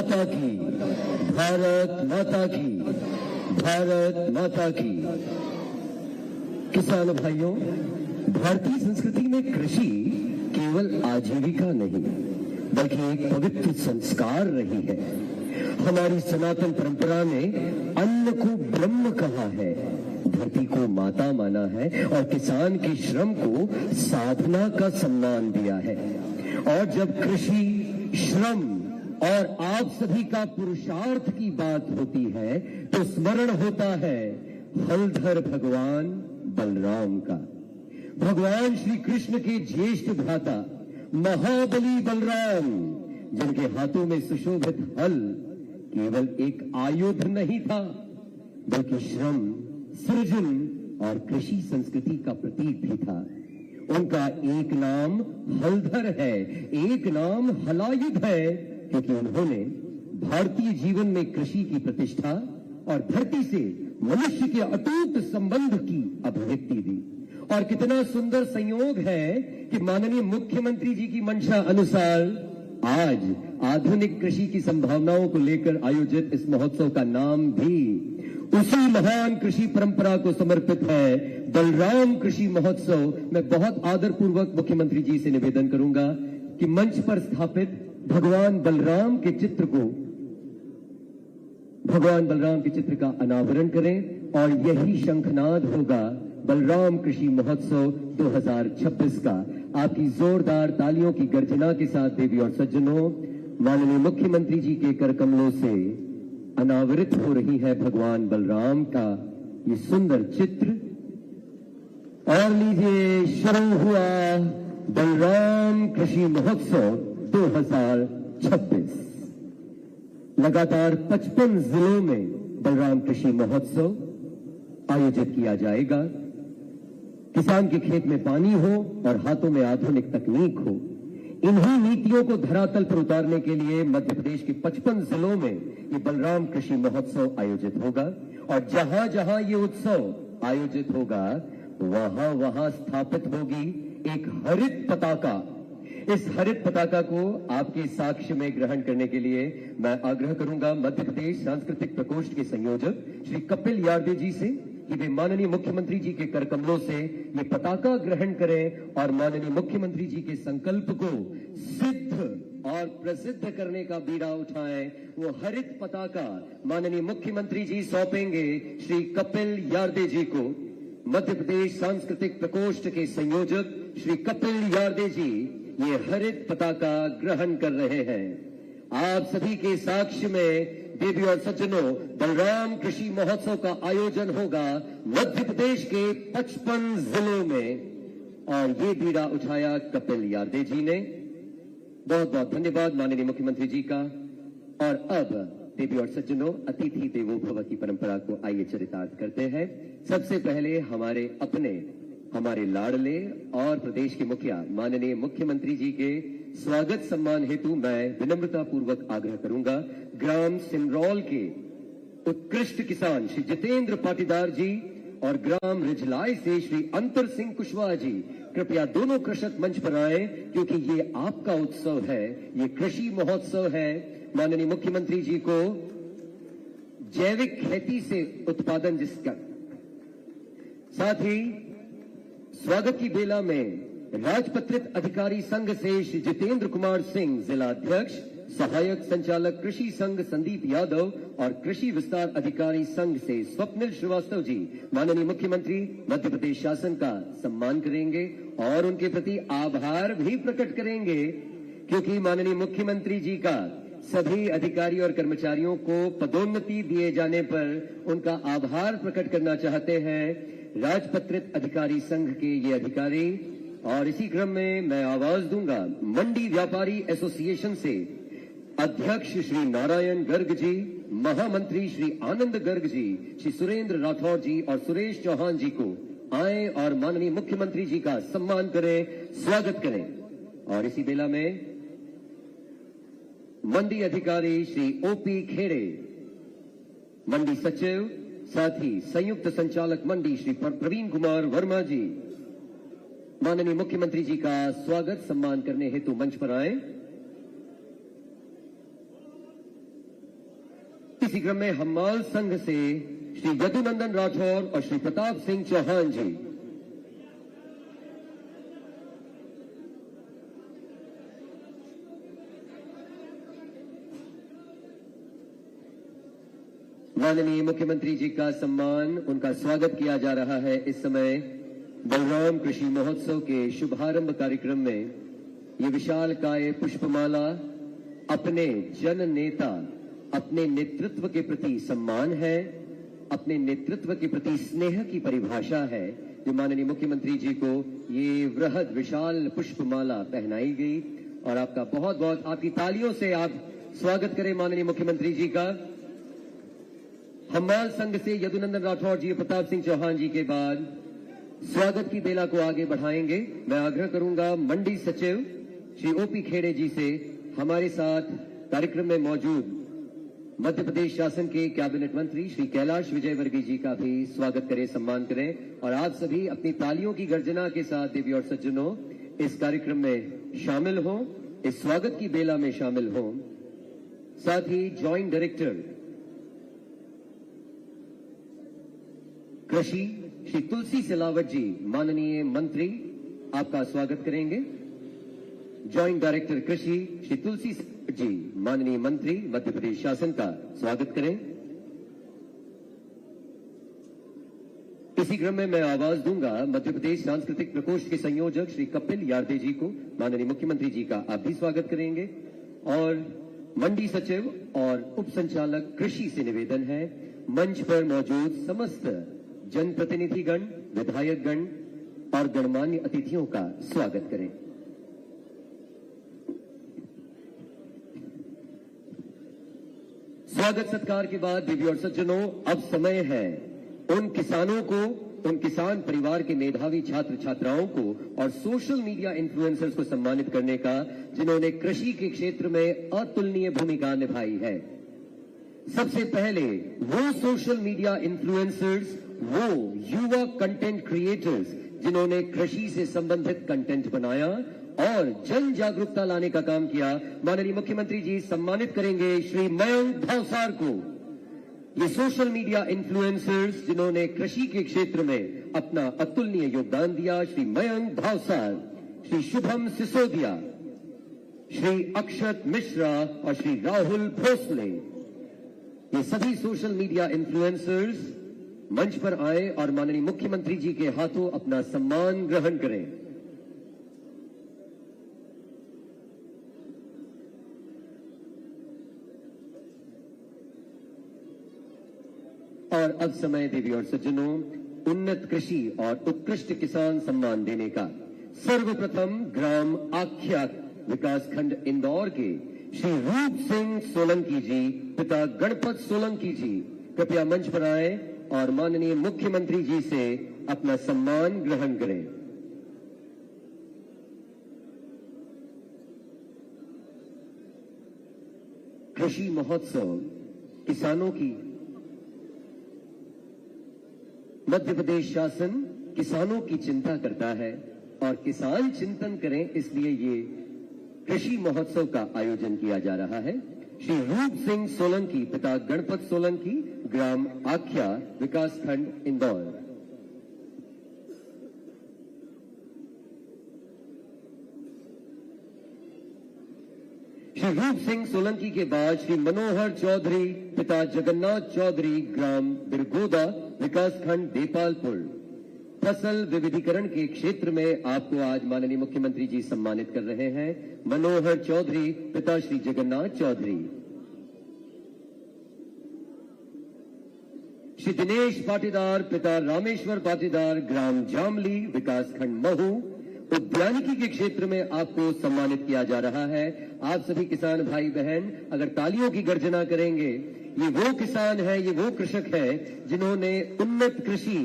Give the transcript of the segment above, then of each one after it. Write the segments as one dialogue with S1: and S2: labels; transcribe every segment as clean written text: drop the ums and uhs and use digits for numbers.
S1: माता की, भारत माता की, भारत माता की। किसान भाइयों, भारतीय संस्कृति में कृषि केवल आजीविका नहीं बल्कि एक पवित्र संस्कार रही है। हमारी सनातन परंपरा ने अन्न को ब्रह्म कहा है, धरती को माता माना है और किसान के श्रम को साधना का सम्मान दिया है। और जब कृषि, श्रम और आप सभी का पुरुषार्थ की बात होती है तो स्मरण होता है हलधर भगवान बलराम का। भगवान श्री कृष्ण के ज्येष्ठ भ्राता महाबली बलराम, जिनके हाथों में सुशोभित हल केवल एक आयुध नहीं था बल्कि श्रम, सृजन और कृषि संस्कृति का प्रतीक भी था। उनका एक नाम हलधर है, एक नाम हलायुध है, क्योंकि उन्होंने भारतीय जीवन में कृषि की प्रतिष्ठा और धरती से मनुष्य के अटूट संबंध की अभिव्यक्ति दी। और कितना सुंदर संयोग है कि माननीय मुख्यमंत्री जी की मंशा अनुसार आज आधुनिक कृषि की संभावनाओं को लेकर आयोजित इस महोत्सव का नाम भी उसी महान कृषि परंपरा को समर्पित है, बलराम कृषि महोत्सव। मैं बहुत आदरपूर्वक मुख्यमंत्री जी से निवेदन करूंगा कि मंच पर स्थापित भगवान बलराम के चित्र का अनावरण करें और यही शंखनाद होगा बलराम कृषि महोत्सव 2026 का। आपकी जोरदार तालियों की गर्जना के साथ देवी और सज्जनों, माननीय मुख्यमंत्री जी के कर कमलों से अनावरित हो रही है भगवान बलराम का ये सुंदर चित्र। और लीजिए, शुरू हुआ बलराम कृषि महोत्सव 2026। लगातार 55 जिलों में बलराम कृषि महोत्सव आयोजित किया जाएगा। किसान के खेत में पानी हो और हाथों में आधुनिक तकनीक हो, इन्हीं नीतियों को धरातल पर उतारने के लिए मध्य प्रदेश के 55 जिलों में ये बलराम कृषि महोत्सव आयोजित होगा। और जहां जहां ये उत्सव आयोजित होगा वहां वहां स्थापित होगी एक हरित पताका। इस हरित पताका को आपके साक्ष्य में ग्रहण करने के लिए मैं आग्रह करूंगा मध्य प्रदेश सांस्कृतिक प्रकोष्ठ के संयोजक श्री कपिल यादव जी से कि वे माननीय मुख्यमंत्री जी के कर कमलों से ये पताका ग्रहण करें और माननीय मुख्यमंत्री जी के संकल्प को सिद्ध और प्रसिद्ध करने का बीड़ा उठाएं। वो हरित पताका माननीय मुख्यमंत्री जी सौंपेंगे श्री कपिल यादव जी को। मध्य प्रदेश सांस्कृतिक प्रकोष्ठ के संयोजक श्री कपिल यादव जी ये हरित पताका ग्रहण कर रहे हैं। आप सभी के साक्ष्य में देवी और सज्जनों, बलराम कृषि महोत्सव का आयोजन होगा मध्य प्रदेश के 55 जिलों में और ये बीड़ा उठाया कपिल यादव जी ने। बहुत बहुत धन्यवाद माननीय मुख्यमंत्री जी का। और अब देवी और सज्जनों, अतिथि देवो भव की परंपरा को आइए चरितार्थ करते हैं। सबसे पहले हमारे लाडले और प्रदेश के मुखिया माननीय मुख्यमंत्री जी के स्वागत सम्मान हेतु मैं विनम्रता पूर्वक आग्रह करूंगा ग्राम सिमरौल के उत्कृष्ट किसान श्री जितेंद्र पाटीदार जी और ग्राम रिजलाई से श्री अंतर सिंह कुशवाहा जी, कृपया दोनों कृषक मंच पर आए क्योंकि ये आपका उत्सव है, ये कृषि महोत्सव है। माननीय मुख्यमंत्री जी को जैविक खेती से उत्पादन जिसका साथ ही स्वागत की बेला में राजपत्रित अधिकारी संघ से श्री जितेंद्र कुमार सिंह जिला अध्यक्ष, सहायक संचालक कृषि संघ संदीप यादव और कृषि विस्तार अधिकारी संघ से स्वप्निल श्रीवास्तव जी माननीय मुख्यमंत्री मध्य प्रदेश शासन का सम्मान करेंगे और उनके प्रति आभार भी प्रकट करेंगे क्योंकि माननीय मुख्यमंत्री जी का सभी अधिकारी और कर्मचारियों को पदोन्नति दिए जाने पर उनका आभार प्रकट करना चाहते हैं राजपत्रित अधिकारी संघ के ये अधिकारी। और इसी क्रम में मैं आवाज दूंगा मंडी व्यापारी एसोसिएशन से अध्यक्ष श्री नारायण गर्ग जी, महामंत्री श्री आनंद गर्ग जी, श्री सुरेंद्र राठौर जी और सुरेश चौहान जी को आए और माननीय मुख्यमंत्री जी का सम्मान करें, स्वागत करें। और इसी बेला में मंडी अधिकारी श्री ओपी खेड़े, मंडी सचिव, साथ ही संयुक्त संचालक मंडी श्री प्रवीण कुमार वर्मा जी माननीय मुख्यमंत्री जी का स्वागत सम्मान करने हेतु मंच पर आए। इसी क्रम में हम्माल संघ से श्री यदुनंदन राठौर और श्री प्रताप सिंह चौहान जी। माननीय मुख्यमंत्री जी का सम्मान, उनका स्वागत किया जा रहा है। इस समय बलराम कृषि महोत्सव के शुभारंभ कार्यक्रम में ये विशाल काय पुष्पमाला अपने जन नेता, अपने नेतृत्व के प्रति सम्मान है, अपने नेतृत्व के प्रति स्नेह की परिभाषा है, जो माननीय मुख्यमंत्री जी को ये वृहद विशाल पुष्पमाला पहनाई गई। और आपका बहुत बहुत आपकी तालियों से आप स्वागत करें माननीय मुख्यमंत्री जी का। हम्माल संघ से यदुनंदन राठौर जी, प्रताप सिंह चौहान जी के बाद स्वागत की बेला को आगे बढ़ाएंगे। मैं आग्रह करूंगा मंडी सचिव श्री ओपी खेड़े जी से हमारे साथ कार्यक्रम में मौजूद मध्य प्रदेश शासन के कैबिनेट मंत्री श्री कैलाश विजयवर्गीय जी का भी स्वागत करें, सम्मान करें। और आप सभी अपनी तालियों की गर्जना के साथ देवी और सज्जनों इस कार्यक्रम में शामिल हों, इस स्वागत की बेला में शामिल हों। साथ ही ज्वाइंट डायरेक्टर कृषि श्री तुलसी सिलावट जी, माननीय मंत्री, आपका स्वागत करेंगे। ज्वाइंट डायरेक्टर कृषि श्री तुलसी जी, माननीय मंत्री, मध्य प्रदेश शासन का स्वागत करें। इसी क्रम में मैं आवाज दूंगा मध्य प्रदेश सांस्कृतिक प्रकोष्ठ के संयोजक श्री कपिल यादव जी को। माननीय मुख्यमंत्री जी का आप भी स्वागत करेंगे। और मंडी सचिव और उप संचालक कृषि से निवेदन है मंच पर मौजूद समस्त जनप्रतिनिधिगण, विधायकगण और गणमान्य अतिथियों का स्वागत करें। स्वागत सत्कार के बाद देवी और सज्जनों, अब समय है उन किसानों को, उन किसान परिवार के मेधावी छात्र छात्राओं को और सोशल मीडिया इन्फ्लुएंसर्स को सम्मानित करने का, जिन्होंने कृषि के क्षेत्र में अतुलनीय भूमिका निभाई है। सबसे पहले वो सोशल मीडिया इन्फ्लुएंसर्स, वो युवा कंटेंट क्रिएटर्स जिन्होंने कृषि से संबंधित कंटेंट बनाया और जन जागरूकता लाने का काम किया। माननीय मुख्यमंत्री जी सम्मानित करेंगे श्री मयंक भावसार को। ये सोशल मीडिया इन्फ्लुएंसर्स जिन्होंने कृषि के क्षेत्र में अपना अतुलनीय योगदान दिया, श्री मयंक भावसार, श्री शुभम सिसोदिया, श्री अक्षत मिश्रा और श्री राहुल भोसले, ये सभी सोशल मीडिया इन्फ्लुएंसर्स मंच पर आए और माननीय मुख्यमंत्री जी के हाथों अपना सम्मान ग्रहण करें। और अब समय देवी और सज्जनों, उन्नत कृषि और उत्कृष्ट किसान सम्मान देने का। सर्वप्रथम ग्राम आख्या विकासखंड इंदौर के श्री रूप सिंह सोलंकी जी, पिता गणपत सोलंकी जी, कृपया मंच पर आए और माननीय मुख्यमंत्री जी से अपना सम्मान ग्रहण करें। कृषि महोत्सव किसानों की, मध्य प्रदेश शासन किसानों की चिंता करता है और किसान चिंतन करें, इसलिए ये कृषि महोत्सव का आयोजन किया जा रहा है। श्री रूप सिंह सोलंकी, पिता गणपत सोलंकी, ग्राम आख्या विकासखंड इंदौर। श्री रूप सिंह सोलंकी के बाद श्री मनोहर चौधरी, पिता जगन्नाथ चौधरी, ग्राम बिरगोदा विकासखंड देपालपुर। फसल विविधीकरण के क्षेत्र में आपको आज माननीय मुख्यमंत्री जी सम्मानित कर रहे हैं। मनोहर चौधरी, पिता श्री जगन्नाथ चौधरी। श्री दिनेश पाटीदार, पिता रामेश्वर पाटीदार, ग्राम जामली विकासखंड महू। उद्यानिकी के क्षेत्र में आपको सम्मानित किया जा रहा है। आप सभी किसान भाई बहन अगर तालियों की गर्जना करेंगे, ये वो किसान है, ये वो कृषक है जिन्होंने उन्नत कृषि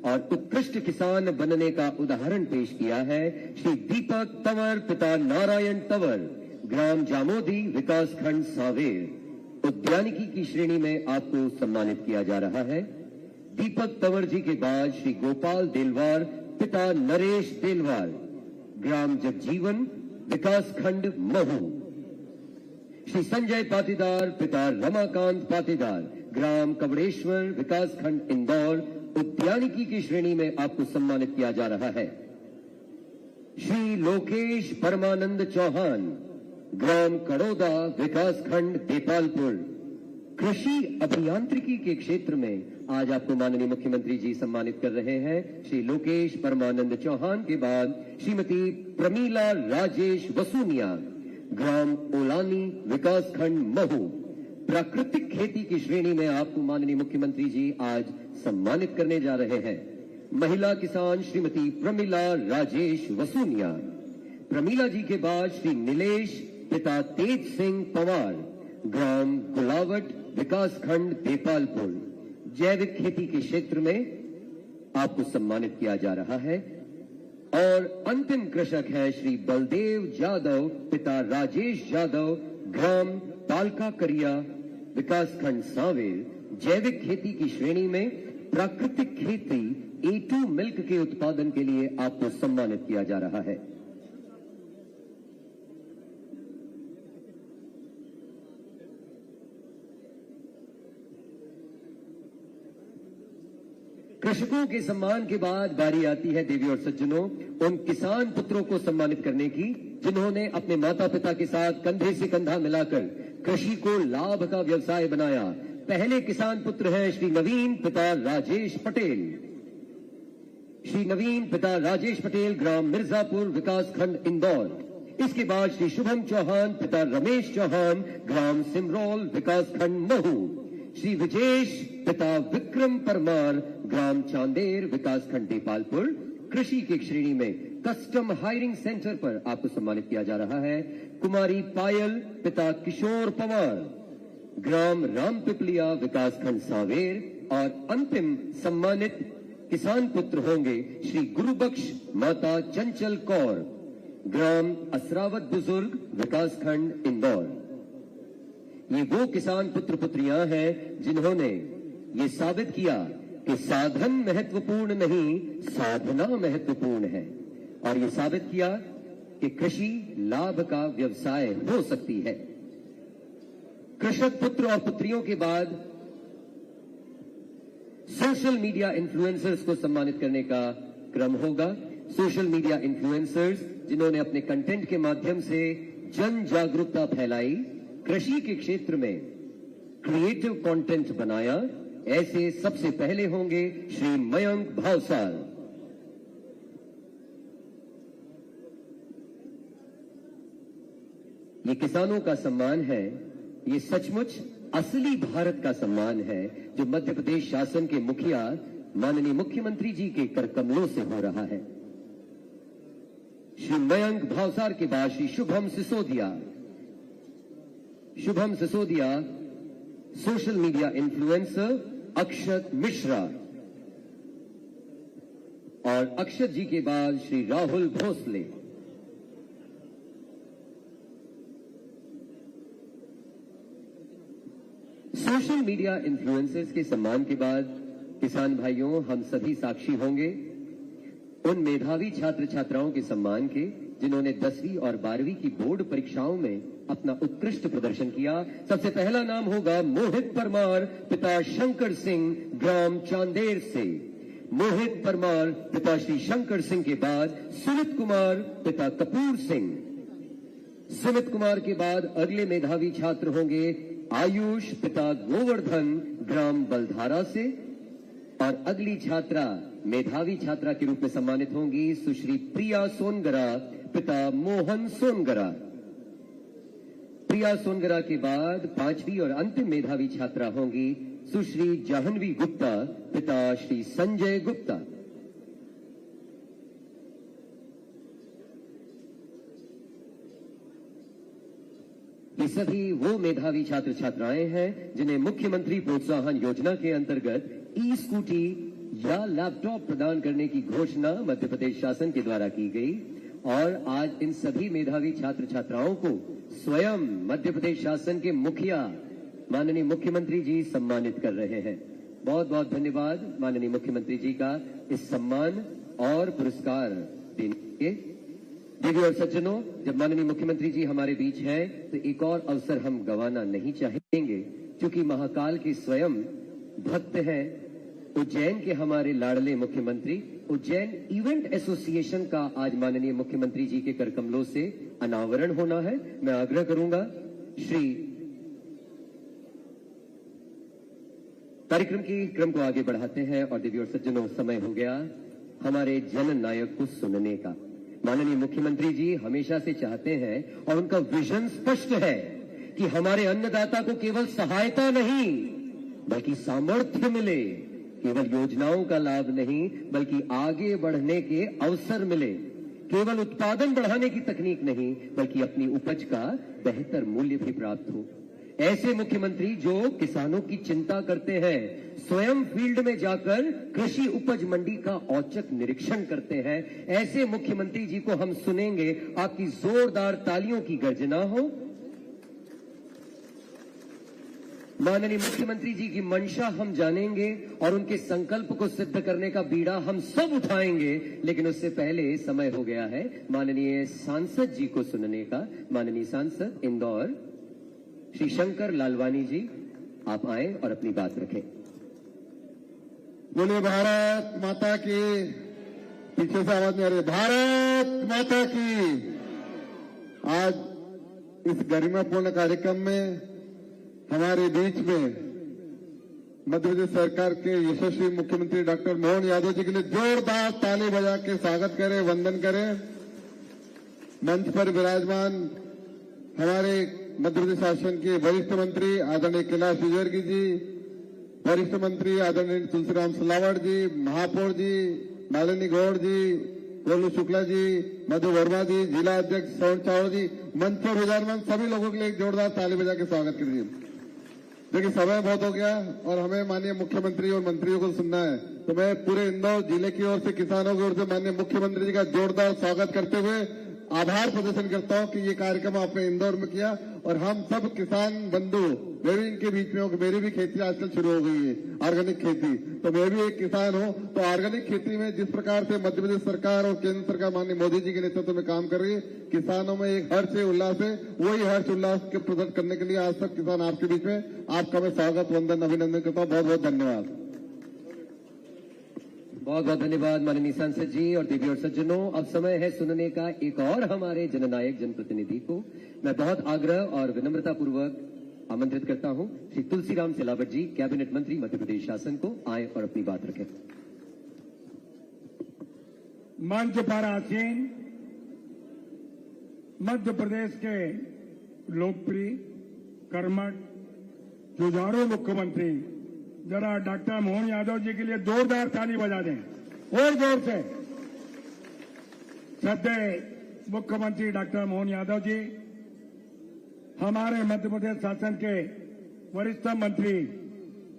S1: और उत्कृष्ट किसान बनने का उदाहरण पेश किया है। श्री दीपक तंवर, पिता नारायण तंवर, ग्राम जामोदी विकासखंड सांवेर। उद्यानिकी की श्रेणी में आपको सम्मानित किया जा रहा है। दीपक तंवर जी के बाद श्री गोपाल देलवार, पिता नरेश देलवार, ग्राम जगजीवन विकासखंड महू। श्री संजय पाटीदार पिता रमाकांत पाटीदार, ग्राम कवड़ेश्वर, विकासखंड इंदौर, उद्यानिकी की श्रेणी में आपको सम्मानित किया जा रहा है। श्री लोकेश परमानंद चौहान, ग्राम कड़ौदा, विकासखंड देपालपुर, कृषि अभियांत्रिकी के क्षेत्र में आज आपको माननीय मुख्यमंत्री जी सम्मानित कर रहे हैं। श्री लोकेश परमानंद चौहान के बाद श्रीमती प्रमीला राजेश वसूनिया, ग्राम ओलानी, विकासखंड महू, प्राकृतिक खेती की श्रेणी में आपको माननीय मुख्यमंत्री जी आज सम्मानित करने जा रहे हैं। महिला किसान श्रीमती प्रमीला राजेश वसूनिया। प्रमीला जी के बाद श्री नीलेश पिता तेज सिंह पवार, ग्राम गुलावट, विकासखंड देपालपुर, जैविक खेती के क्षेत्र में आपको सम्मानित किया जा रहा है। और अंतिम कृषक है श्री बलदेव जादव पिता राजेश जादव, ग्राम पालका करिया, विकासखंड सांवेर, जैविक खेती की श्रेणी में प्राकृतिक खेती A2 मिल्क के उत्पादन के लिए आपको सम्मानित किया जा रहा है। कृषकों के सम्मान के बाद बारी आती है देवी और सज्जनों उन किसान पुत्रों को सम्मानित करने की जिन्होंने अपने माता पिता के साथ कंधे से कंधा मिलाकर कृषि को लाभ का व्यवसाय बनाया। पहले किसान पुत्र हैं श्री नवीन पिता राजेश पटेल। श्री नवीन पिता राजेश पटेल, ग्राम मिर्जापुर, विकासखंड इंदौर। इसके बाद श्री शुभम चौहान पिता रमेश चौहान, ग्राम सिमरोल, विकासखंड महू। श्री विजेश पिता विक्रम परमार, ग्राम चांदेर, विकासखंड देपालपुर। कृषि की श्रेणी में कस्टम हायरिंग सेंटर पर आपको सम्मानित किया जा रहा है। कुमारी पायल पिता किशोर पवार, ग्राम रामपिपलिया, विकासखंड सांवेर। और अंतिम सम्मानित किसान पुत्र होंगे श्री गुरुबख्श माता चंचल कौर, ग्राम असरावत बुजुर्ग, विकासखंड इंदौर। ये वो किसान पुत्र पुत्रियां हैं जिन्होंने ये साबित किया कि साधन महत्वपूर्ण नहीं, साधना महत्वपूर्ण है। और ये साबित किया कि कृषि लाभ का व्यवसाय हो सकती है। कृषक पुत्र और पुत्रियों के बाद सोशल मीडिया इन्फ्लुएंसर्स को सम्मानित करने का क्रम होगा। सोशल मीडिया इन्फ्लुएंसर्स जिन्होंने अपने कंटेंट के माध्यम से जन जागरूकता फैलाई, कृषि के क्षेत्र में क्रिएटिव कंटेंट बनाया, ऐसे सबसे पहले होंगे श्री मयंक भावसार। ये किसानों का सम्मान है, ये सचमुच असली भारत का सम्मान है जो मध्य प्रदेश शासन के मुखिया माननीय मुख्यमंत्री जी के करकमलों से हो रहा है। श्री मयंक भावसार के बाद Shri Shubham Sisodia. Shubham Sisodia social media influencer Akshat Mishra. और अक्षत जी के बाद Shri Rahul Bhosale. Social media influencers के सम्मान के बाद किसान भाइयों, हम सभी साक्षी होंगे उन मेधावी छात्र छात्राओं के सम्मान के जिन्होंने 10वीं और 12वीं की बोर्ड परीक्षाओं में अपना उत्कृष्ट प्रदर्शन किया। सबसे पहला नाम होगा मोहित परमार पिता शंकर सिंह, ग्राम चांदेर से। मोहित परमार पिता श्री शंकर सिंह के बाद सुमित कुमार पिता कपूर सिंह। सुमित कुमार के बाद अगले मेधावी छात्र होंगे आयुष पिता गोवर्धन, ग्राम बलधारा से। और अगली छात्रा मेधावी छात्रा के रूप में सम्मानित होंगी सुश्री प्रिया सोनगरा पिता मोहन सोनगरा। प्रिया सोनगरा के बाद 5वीं और अंतिम मेधावी छात्रा होंगी सुश्री जाह्नवी गुप्ता पिता श्री संजय गुप्ता। ये सभी वो मेधावी छात्र छात्राएं हैं जिन्हें मुख्यमंत्री प्रोत्साहन योजना के अंतर्गत ई स्कूटी या लैपटॉप प्रदान करने की घोषणा मध्य प्रदेश शासन के द्वारा की गई। और आज इन सभी मेधावी छात्र छात्राओं को स्वयं मध्य प्रदेश शासन के मुखिया माननीय मुख्यमंत्री जी सम्मानित कर रहे हैं। बहुत बहुत धन्यवाद माननीय मुख्यमंत्री जी का इस सम्मान और पुरस्कार देने के। देवी और सज्जनों, जब माननीय मुख्यमंत्री जी हमारे बीच हैं तो एक और अवसर हम गंवाना नहीं चाहेंगे, क्योंकि महाकाल के स्वयं भक्त हैं उज्जैन के हमारे लाडले मुख्यमंत्री। उज्जैन इवेंट एसोसिएशन का आज माननीय मुख्यमंत्री जी के करकमलों से अनावरण होना है। मैं आग्रह करूंगा श्री कार्यक्रम की क्रम को आगे बढ़ाते हैं और देवी और सज्जनों, समय हो गया हमारे जन नायक को सुनने का। माननीय मुख्यमंत्री जी हमेशा से चाहते हैं और उनका विजन स्पष्ट है कि हमारे अन्नदाता को केवल सहायता नहीं बल्कि सामर्थ्य मिले, केवल योजनाओं का लाभ नहीं बल्कि आगे बढ़ने के अवसर मिले, केवल उत्पादन बढ़ाने की तकनीक नहीं बल्कि अपनी उपज का बेहतर मूल्य भी प्राप्त हो। ऐसे मुख्यमंत्री जो किसानों की चिंता करते हैं, स्वयं फील्ड में जाकर कृषि उपज मंडी का औचक निरीक्षण करते हैं, ऐसे मुख्यमंत्री जी को हम सुनेंगे। आपकी जोरदार तालियों की गर्जना हो। माननीय मुख्यमंत्री जी की मंशा हम जानेंगे और उनके संकल्प को सिद्ध करने का बीड़ा हम सब उठाएंगे, लेकिन उससे पहले समय हो गया है माननीय सांसद जी को सुनने का। माननीय सांसद इंदौर श्री शंकर लालवानी जी, आप आए और अपनी बात रखें।
S2: बोलिए भारत माता की। पीछे से आवाज नहीं आ रही। भारत माता की। आज इस गरिमापूर्ण कार्यक्रम में हमारे बीच में मध्य प्रदेश सरकार के यशस्वी मुख्यमंत्री डॉक्टर मोहन यादव जी के लिए जोरदार ताली बजा के स्वागत करें, वंदन करें। मंच पर विराजमान हमारे मध्य प्रदेश शासन के वरिष्ठ मंत्री आदरणीय कैलाश विजयवर्गीय जी, वरिष्ठ मंत्री आदरणीय तुलसीराम सिलावट जी, महापौर जी मालिनी गौड़ जी, गोलू शुक्ला जी, मधु वर्मा जी, जिला अध्यक्ष श्रवण चावड़ा जी, मंच पर विराजमान सभी लोगों के लिए एक जोरदार ताली बजा के स्वागत कीजिए। देखिए समय बहुत हो गया और हमें माननीय मुख्यमंत्री और मंत्रियों को सुनना है, तो मैं पूरे इंदौर जिले की ओर से, किसानों की ओर से माननीय मुख्यमंत्री जी का जोरदार स्वागत करते हुए आभार प्रदर्शन करता हूं कि ये कार्यक्रम आपने इंदौर में किया और हम सब किसान बंधु, मैं भी इनके बीच में हूं कि मेरी भी खेती आजकल शुरू हो गई है, ऑर्गेनिक खेती। तो मैं भी एक किसान हूं, तो ऑर्गेनिक खेती में जिस प्रकार से मध्य प्रदेश सरकार और केंद्र सरकार माननीय मोदी जी के नेतृत्व में काम कर रही है, किसानों में एक हर्ष उल्लास है। वही हर्ष उल्लास के प्रदर्शन करने के लिए आज सब किसान आपके बीच में, आपका मैं स्वागत, वंदन, अभिनंदन करता हूं। बहुत बहुत धन्यवाद।
S1: बहुत बहुत धन्यवाद माननीय सांसद जी। और देवी और सज्जनों, अब समय है सुनने का एक और हमारे जननायक जनप्रतिनिधि को। मैं बहुत आग्रह और विनम्रता पूर्वक आमंत्रित करता हूं श्री तुलसीराम सिलावट जी, कैबिनेट मंत्री मध्य प्रदेश शासन को, आए और अपनी बात रखें।
S3: मंच पर आसीन मध्य प्रदेश के लोकप्रिय, कर्मठ, जुझारू मुख्यमंत्री, जरा डॉक्टर मोहन यादव जी के लिए जोरदार ताली बजा दें और जोर से। श्रद्धेय मुख्यमंत्री डॉक्टर मोहन यादव जी, हमारे मध्य प्रदेश शासन के वरिष्ठ मंत्री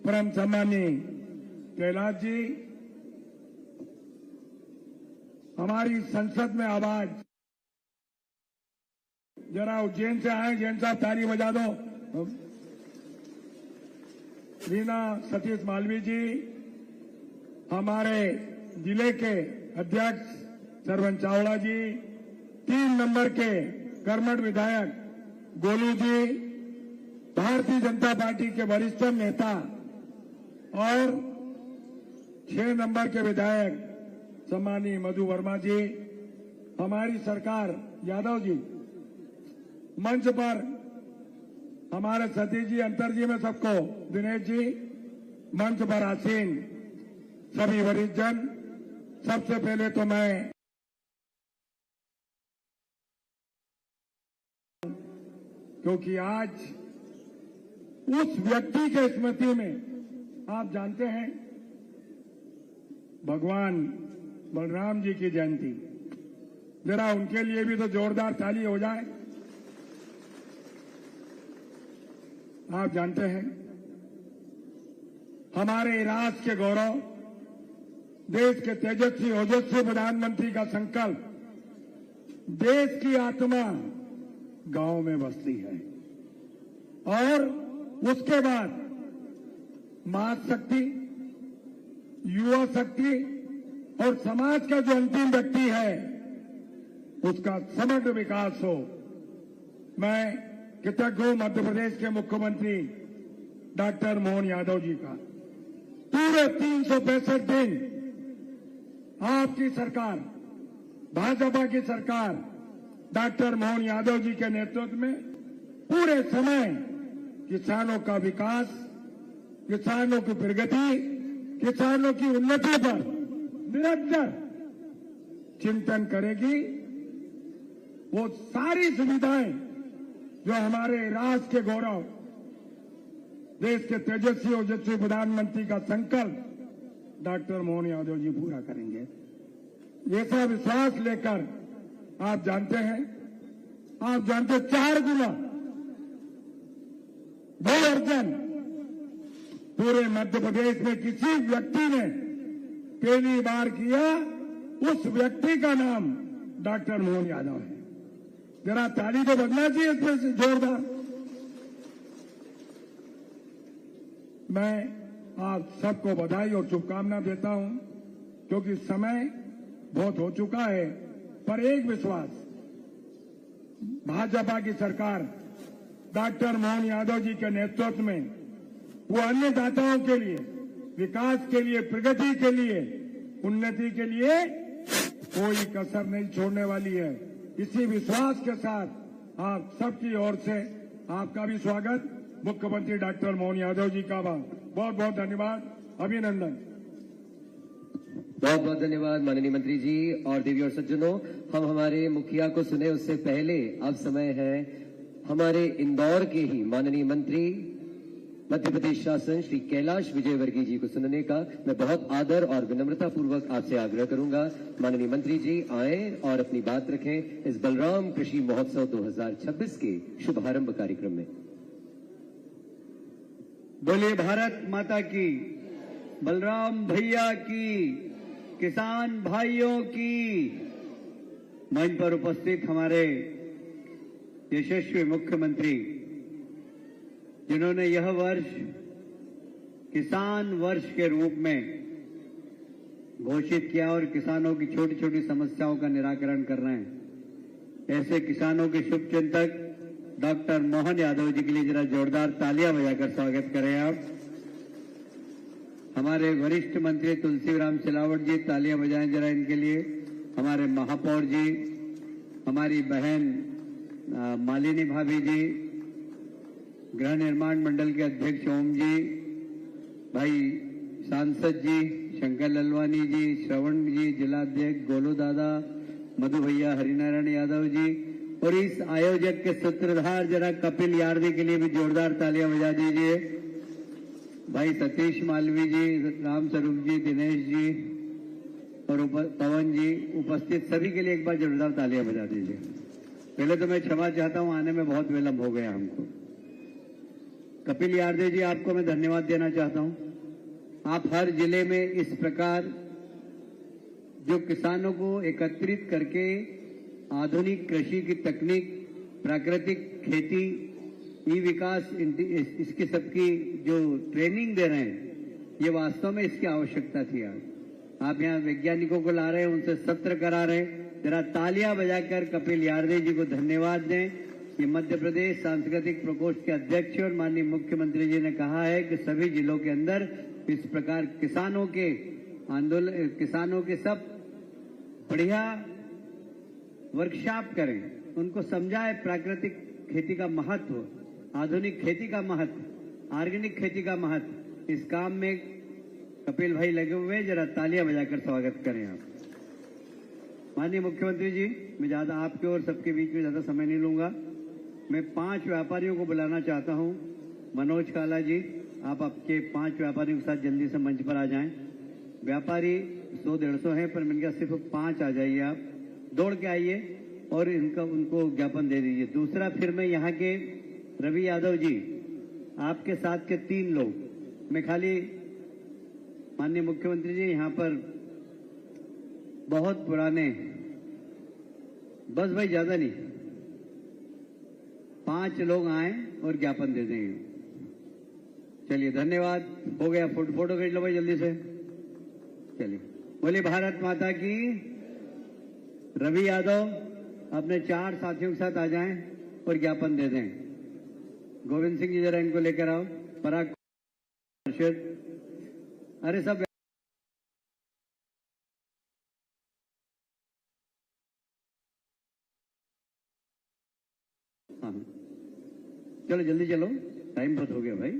S3: परम सम्मानीय कैलाश जी, हमारी संसद में आवाज, जरा उज्जैन से आए, जैन साहब ताली बजा दो। रीना सतीश मालवी जी, हमारे जिले के अध्यक्ष श्रवण चावड़ा जी, 3 नंबर के कर्मठ विधायक गोलू जी, भारतीय जनता पार्टी के वरिष्ठ नेता और 6 नंबर के विधायक सम्मानीय मधु वर्मा जी, हमारी सरकार यादव जी, मंच पर हमारे सतीश जी, अंतर जी में सबको, दिनेश जी, मंच पर आसीन सभी वरिष्ठ जन, सबसे पहले तो मैं क्योंकि आज उस व्यक्ति के स्मृति में, आप जानते हैं भगवान बलराम जी की जयंती, जरा उनके लिए भी तो जोरदार ताली हो जाए। आप जानते हैं हमारे राष्ट्र के गौरव, देश के तेजस्वी ओजस्वी प्रधानमंत्री का संकल्प, देश की आत्मा गांव में बसती है और उसके बाद महाशक्ति, युवा शक्ति और समाज का जो अंतिम व्यक्ति है उसका समग्र विकास हो। मैं कृतज्ञ हूं मध्य प्रदेश के मुख्यमंत्री डॉक्टर मोहन यादव जी का। पूरे 365 दिन आपकी सरकार, भाजपा की सरकार, डॉक्टर मोहन यादव जी के नेतृत्व में पूरे समय किसानों का विकास, किसानों की प्रगति, किसानों की उन्नति पर निरंतर चिंतन करेगी। वो सारी सुविधाएं जो हमारे राष्ट्र के गौरव, देश के तेजस्वी ओजस्वी प्रधानमंत्री का संकल्प डॉक्टर मोहन यादव जी पूरा करेंगे। ऐसा विश्वास लेकर आप जानते हैं 4 गुना भू अर्जन पूरे मध्य प्रदेश में किसी व्यक्ति ने पहली बार किया, उस व्यक्ति का नाम डॉक्टर मोहन यादव है। जरा ताली तो बजना चाहिए इसमें से जोरदार। मैं आप सबको बधाई और शुभकामना देता हूं, क्योंकि समय बहुत हो चुका है। पर एक विश्वास, भाजपा की सरकार डॉक्टर मोहन यादव जी के नेतृत्व में वो अन्नदाताओं के लिए, विकास के लिए, प्रगति के लिए, उन्नति के लिए कोई कसर नहीं छोड़ने वाली है। इसी विश्वास के साथ आप सबकी ओर से आपका भी स्वागत, मुख्यमंत्री डॉक्टर मोहन यादव जी का बहुत बहुत धन्यवाद, अभिनंदन।
S1: बहुत बहुत धन्यवाद माननीय मंत्री जी। और देवी और सज्जनों, हम हमारे मुखिया को सुने उससे पहले अब समय है हमारे इंदौर के ही माननीय मंत्री मध्य प्रदेश शासन श्री कैलाश विजयवर्गीय जी को सुनने का मैं बहुत आदर और विनम्रता पूर्वक आपसे आग्रह करूंगा। माननीय मंत्री जी आए और अपनी बात रखें इस बलराम कृषि महोत्सव 2026 के शुभारंभ कार्यक्रम में।
S4: बोलिए भारत माता की, बलराम भैया की, किसान भाइयों की। मंच पर उपस्थित हमारे यशस्वी मुख्यमंत्री, जिन्होंने यह वर्ष किसान वर्ष के रूप में घोषित किया और किसानों की छोटी छोटी समस्याओं का निराकरण कर रहे हैं, ऐसे किसानों के शुभचिंतक डॉक्टर मोहन यादव जी के लिए जरा जोरदार तालियां बजाकर स्वागत करें आप। हमारे वरिष्ठ मंत्री तुलसीराम सिलावट जी, तालियां बजाएं जरा इनके लिए। हमारे महापौर जी, हमारी बहन मालिनी भाभी जी, गृह निर्माण मंडल के अध्यक्ष ओम जी, भाई सांसद जी शंकर ललवानी जी, श्रवण जी, जिलाध्यक्ष गोलू दादा, मधु भैया, हरिनारायण यादव जी, और इस आयोजक के सूत्रधार जरा कपिल यार्दी के लिए भी जोरदार तालियां बजा दीजिए। भाई सतीश मालवी जी, राम स्वरूप जी, दिनेश जी और पवन जी, उपस्थित सभी के लिए एक बार जोरदार तालियां बजा दीजिए। पहले तो मैं क्षमा चाहता हूं, आने में बहुत विलंब हो गया हमको। कपिल यार्दे जी, आपको मैं धन्यवाद देना चाहता हूं। आप हर जिले में इस प्रकार जो किसानों को एकत्रित करके आधुनिक कृषि की तकनीक, प्राकृतिक खेती, ई विकास, इसकी सबकी जो ट्रेनिंग दे रहे हैं, ये वास्तव में इसकी आवश्यकता थी। आज आप यहाँ वैज्ञानिकों को ला रहे हैं, उनसे सत्र करा रहे हैं। जरा तालियां बजाकर कपिल यार्दे जी को धन्यवाद दें। ये मध्य प्रदेश सांस्कृतिक प्रकोष्ठ के अध्यक्ष और माननीय मुख्यमंत्री जी ने कहा है कि सभी जिलों के अंदर इस प्रकार किसानों के आंदोलन, किसानों के सब बढ़िया वर्कशॉप करें, उनको समझाए प्राकृतिक खेती का महत्व, आधुनिक खेती का महत्व, ऑर्गेनिक खेती का महत्व। इस काम में कपिल भाई लगे हुए, जरा तालियां बजाकर स्वागत करें आप। माननीय मुख्यमंत्री जी, मैं ज्यादा आपके और सबके बीच में ज्यादा समय नहीं लूंगा। मैं 5 व्यापारियों को बुलाना चाहता हूं। मनोज काला जी, आप आपके 5 व्यापारियों के साथ जल्दी से मंच पर आ जाएं। व्यापारी 100-150 हैं, पर मैंने कहा सिर्फ 5 आ जाइए, आप दौड़ के आइए और उनको ज्ञापन दे दीजिए। दूसरा, फिर मैं यहाँ के रवि यादव जी, आपके साथ के 3 लोग, मैं खाली माननीय मुख्यमंत्री जी, यहाँ पर बहुत पुराने, बस भाई ज्यादा नहीं, 5 लोग आए और ज्ञापन दे देंगे। चलिए, धन्यवाद, हो गया। फोटो खींच लो भाई जल्दी से। चलिए, बोलिए भारत माता की। रवि यादव, अपने 4 साथियों के साथ आ जाएं और ज्ञापन दे दें। गोविंद सिंह जी जरा इनको लेकर आओ। पराग पार्षद, अरे सब हाँ, चलो जल्दी चलो, टाइम बहुत हो गया भाई।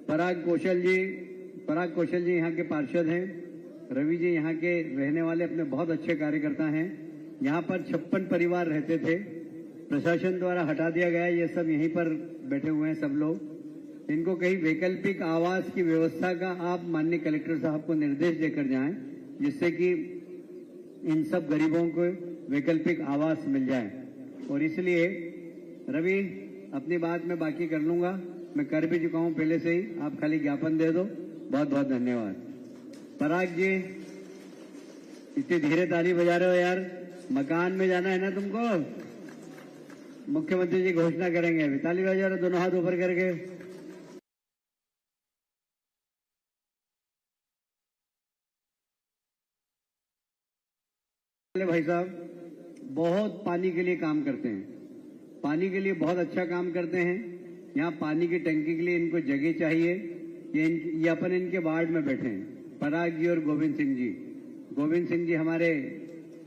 S4: पराग कौशल जी यहाँ के पार्षद हैं। रवि जी यहाँ के रहने वाले अपने बहुत अच्छे कार्यकर्ता हैं। यहाँ पर 56 परिवार रहते थे, प्रशासन द्वारा हटा दिया गया। ये सब यहीं पर बैठे हुए हैं सब लोग। इनको कहीं वैकल्पिक आवास की व्यवस्था का आप माननीय कलेक्टर साहब को निर्देश देकर जाएं, जिससे कि इन सब गरीबों को वैकल्पिक आवास मिल जाए। और इसलिए रवि, अपनी बात मैं बाकी कर लूंगा, मैं कर भी चुका हूं पहले से ही, आप खाली ज्ञापन दे दो। बहुत बहुत धन्यवाद। पराग जी, इतनी धीरे ताली बजा रहे हो यार, मकान में जाना है ना तुमको। मुख्यमंत्री जी घोषणा करेंगे, अभी ताली बजा रहे, दोनों हाथ ऊपर करके। भाई साहब बहुत पानी के लिए काम करते हैं, पानी के लिए बहुत अच्छा काम करते हैं। यहाँ पानी की टंकी के लिए इनको जगह चाहिए। ये अपन इनके वार्ड में बैठे हैं, पराग जी और गोविंद सिंह जी। गोविंद सिंह जी हमारे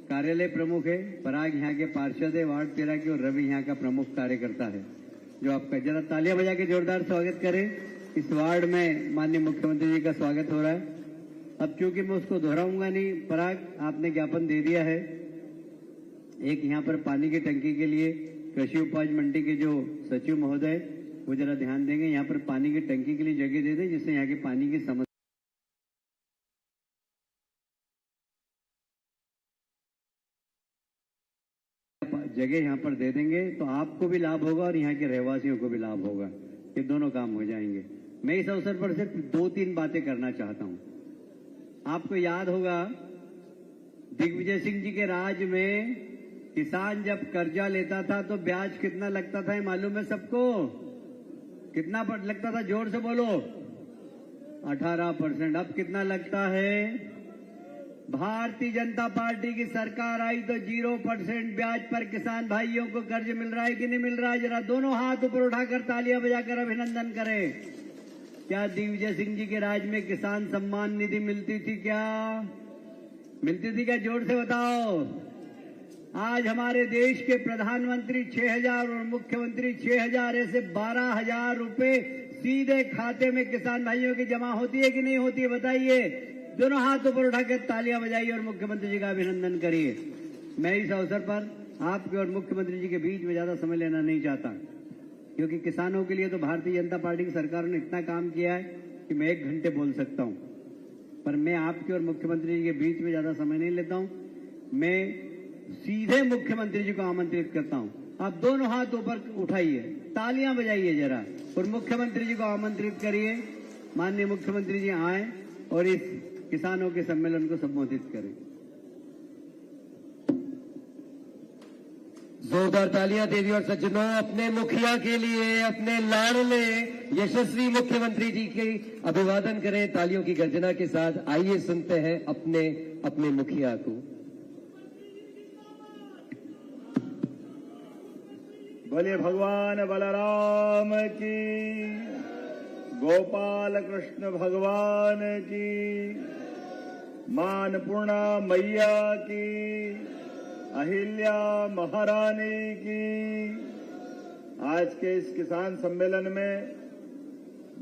S4: कार्यालय प्रमुख है, पराग यहाँ के पार्षद है वार्ड 13 के, और रवि यहाँ का प्रमुख कार्यकर्ता है। जो आपका जरा तालियां बजा के जोरदार स्वागत करें। इस वार्ड में माननीय मुख्यमंत्री जी का स्वागत हो रहा है। अब चूंकि मैं उसको दोहराऊंगा नहीं, पराग आपने ज्ञापन दे दिया है। एक यहाँ पर पानी की टंकी के लिए कृषि उपज मंडी के जो सचिव महोदय वो जरा ध्यान देंगे, यहाँ पर पानी की टंकी के लिए जगह दे दें, जिससे यहाँ की पानी की समस्या जगह यहाँ पर दे देंगे तो आपको भी लाभ होगा और यहाँ के रहवासियों को भी लाभ होगा। ये दोनों काम हो जाएंगे। मैं इस अवसर पर सिर्फ 2-3 बातें करना चाहता हूँ। आपको याद होगा दिग्विजय सिंह जी के राज में किसान जब कर्जा लेता था तो ब्याज कितना लगता था, मालूम है सबको? कितना लगता था? जोर से बोलो। 18%। अब कितना लगता है? भारतीय जनता पार्टी की सरकार आई तो 0% ब्याज पर किसान भाइयों को कर्ज मिल रहा है कि नहीं मिल रहा है? जरा दोनों हाथ ऊपर उठाकर तालियां बजाकर अभिनंदन करें। क्या दिग्विजय सिंह जी के राज में किसान सम्मान निधि मिलती थी? क्या मिलती थी? क्या जोर से बताओ। आज हमारे देश के प्रधानमंत्री 6,000 और मुख्यमंत्री 6,000, ऐसे 12,000 रुपए सीधे खाते में किसान भाइयों की जमा होती है कि नहीं होती है? बताइए। दोनों हाथ ऊपर उठाकर तालियां बजाइए और मुख्यमंत्री जी का अभिनंदन करिए। मैं इस अवसर पर आपके और मुख्यमंत्री जी के बीच में ज्यादा समय लेना नहीं चाहता, क्योंकि किसानों के लिए तो भारतीय जनता पार्टी की सरकार ने इतना काम किया है कि मैं 1 घंटे बोल सकता हूं। पर मैं आपके और मुख्यमंत्री जी के बीच में ज्यादा समय नहीं लेता हूं। मैं सीधे मुख्यमंत्री जी को आमंत्रित करता हूं। आप दोनों हाथ ऊपर उठाइए, तालियां बजाइए जरा, और मुख्यमंत्री जी को आमंत्रित करिए। माननीय मुख्यमंत्री जी आए और इस किसानों के सम्मेलन को संबोधित करें।
S1: जोरदार तालियां दे दी। और सज्जनों, अपने मुखिया के लिए, अपने लाडले यशस्वी मुख्यमंत्री जी के अभिवादन करें तालियों की गर्जना के साथ। आइए सुनते हैं अपने मुखिया को।
S3: बोलिए भगवान बलराम की, गोपाल कृष्ण भगवान की, मां अन्नपूर्णा मैया की, अहिल्या महारानी की। आज के इस किसान सम्मेलन में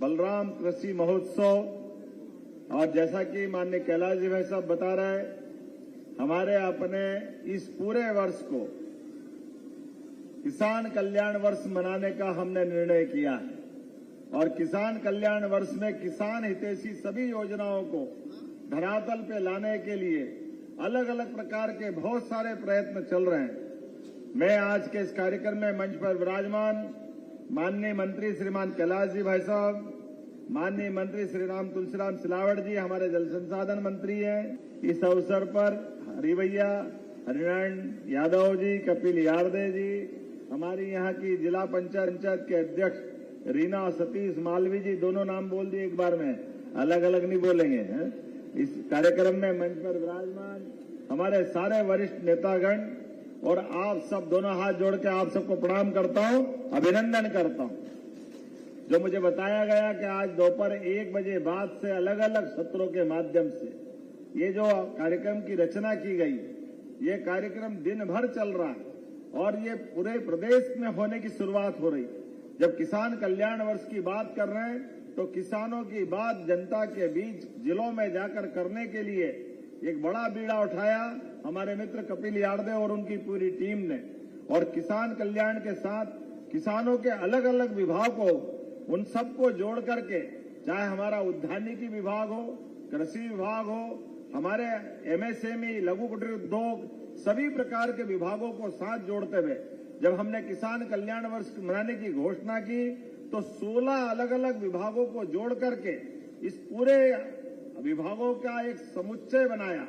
S3: बलराम कृषि महोत्सव, और जैसा कि माननीय कैलाश जी भाई साहब बता रहे हैं, हमारे अपने इस पूरे वर्ष को किसान कल्याण वर्ष मनाने का हमने निर्णय किया है। और किसान कल्याण वर्ष में किसान हितैषी सभी योजनाओं को धरातल पे लाने के लिए अलग अलग प्रकार के बहुत सारे प्रयत्न चल रहे हैं। मैं आज के इस कार्यक्रम में मंच पर विराजमान माननीय मंत्री श्रीमान कैलाश जी भाई साहब, माननीय मंत्री श्री राम तुलसीराम सिलावट जी हमारे जल संसाधन मंत्री हैं। इस अवसर पर हरि भैया, हरिनारायण यादव जी, कपिल यादव जी, हमारी यहाँ की जिला पंचायत के अध्यक्ष रीना सतीश मालवी जी, दोनों नाम बोल दिए एक बार में, अलग अलग नहीं बोलेंगे। इस कार्यक्रम में मंच पर विराजमान हमारे सारे वरिष्ठ नेतागण और आप सब, दोनों हाथ जोड़ के आप सबको प्रणाम करता हूं, अभिनंदन करता हूं। जो मुझे बताया गया कि आज दोपहर 1 बजे बाद से अलग अलग सत्रों के माध्यम से ये जो कार्यक्रम की रचना की गई, ये कार्यक्रम दिन भर चल रहा है और ये पूरे प्रदेश में होने की शुरुआत हो रही। जब किसान कल्याण वर्ष की बात कर रहे हैं तो किसानों की बात जनता के बीच जिलों में जाकर करने के लिए एक बड़ा बीड़ा उठाया हमारे मित्र कपिल यादव और उनकी पूरी टीम ने। और किसान कल्याण के साथ किसानों के अलग अलग विभागों, उन सबको जोड़ करके, चाहे हमारा उद्यानिकी विभाग हो, कृषि विभाग हो, हमारे एमएसएमई, लघु कुटीर उद्योग, सभी प्रकार के विभागों को साथ जोड़ते हुए जब हमने किसान कल्याण वर्ष मनाने की घोषणा की तो 16 अलग अलग विभागों को जोड़ करके इस पूरे विभागों का एक समुच्चय बनाया।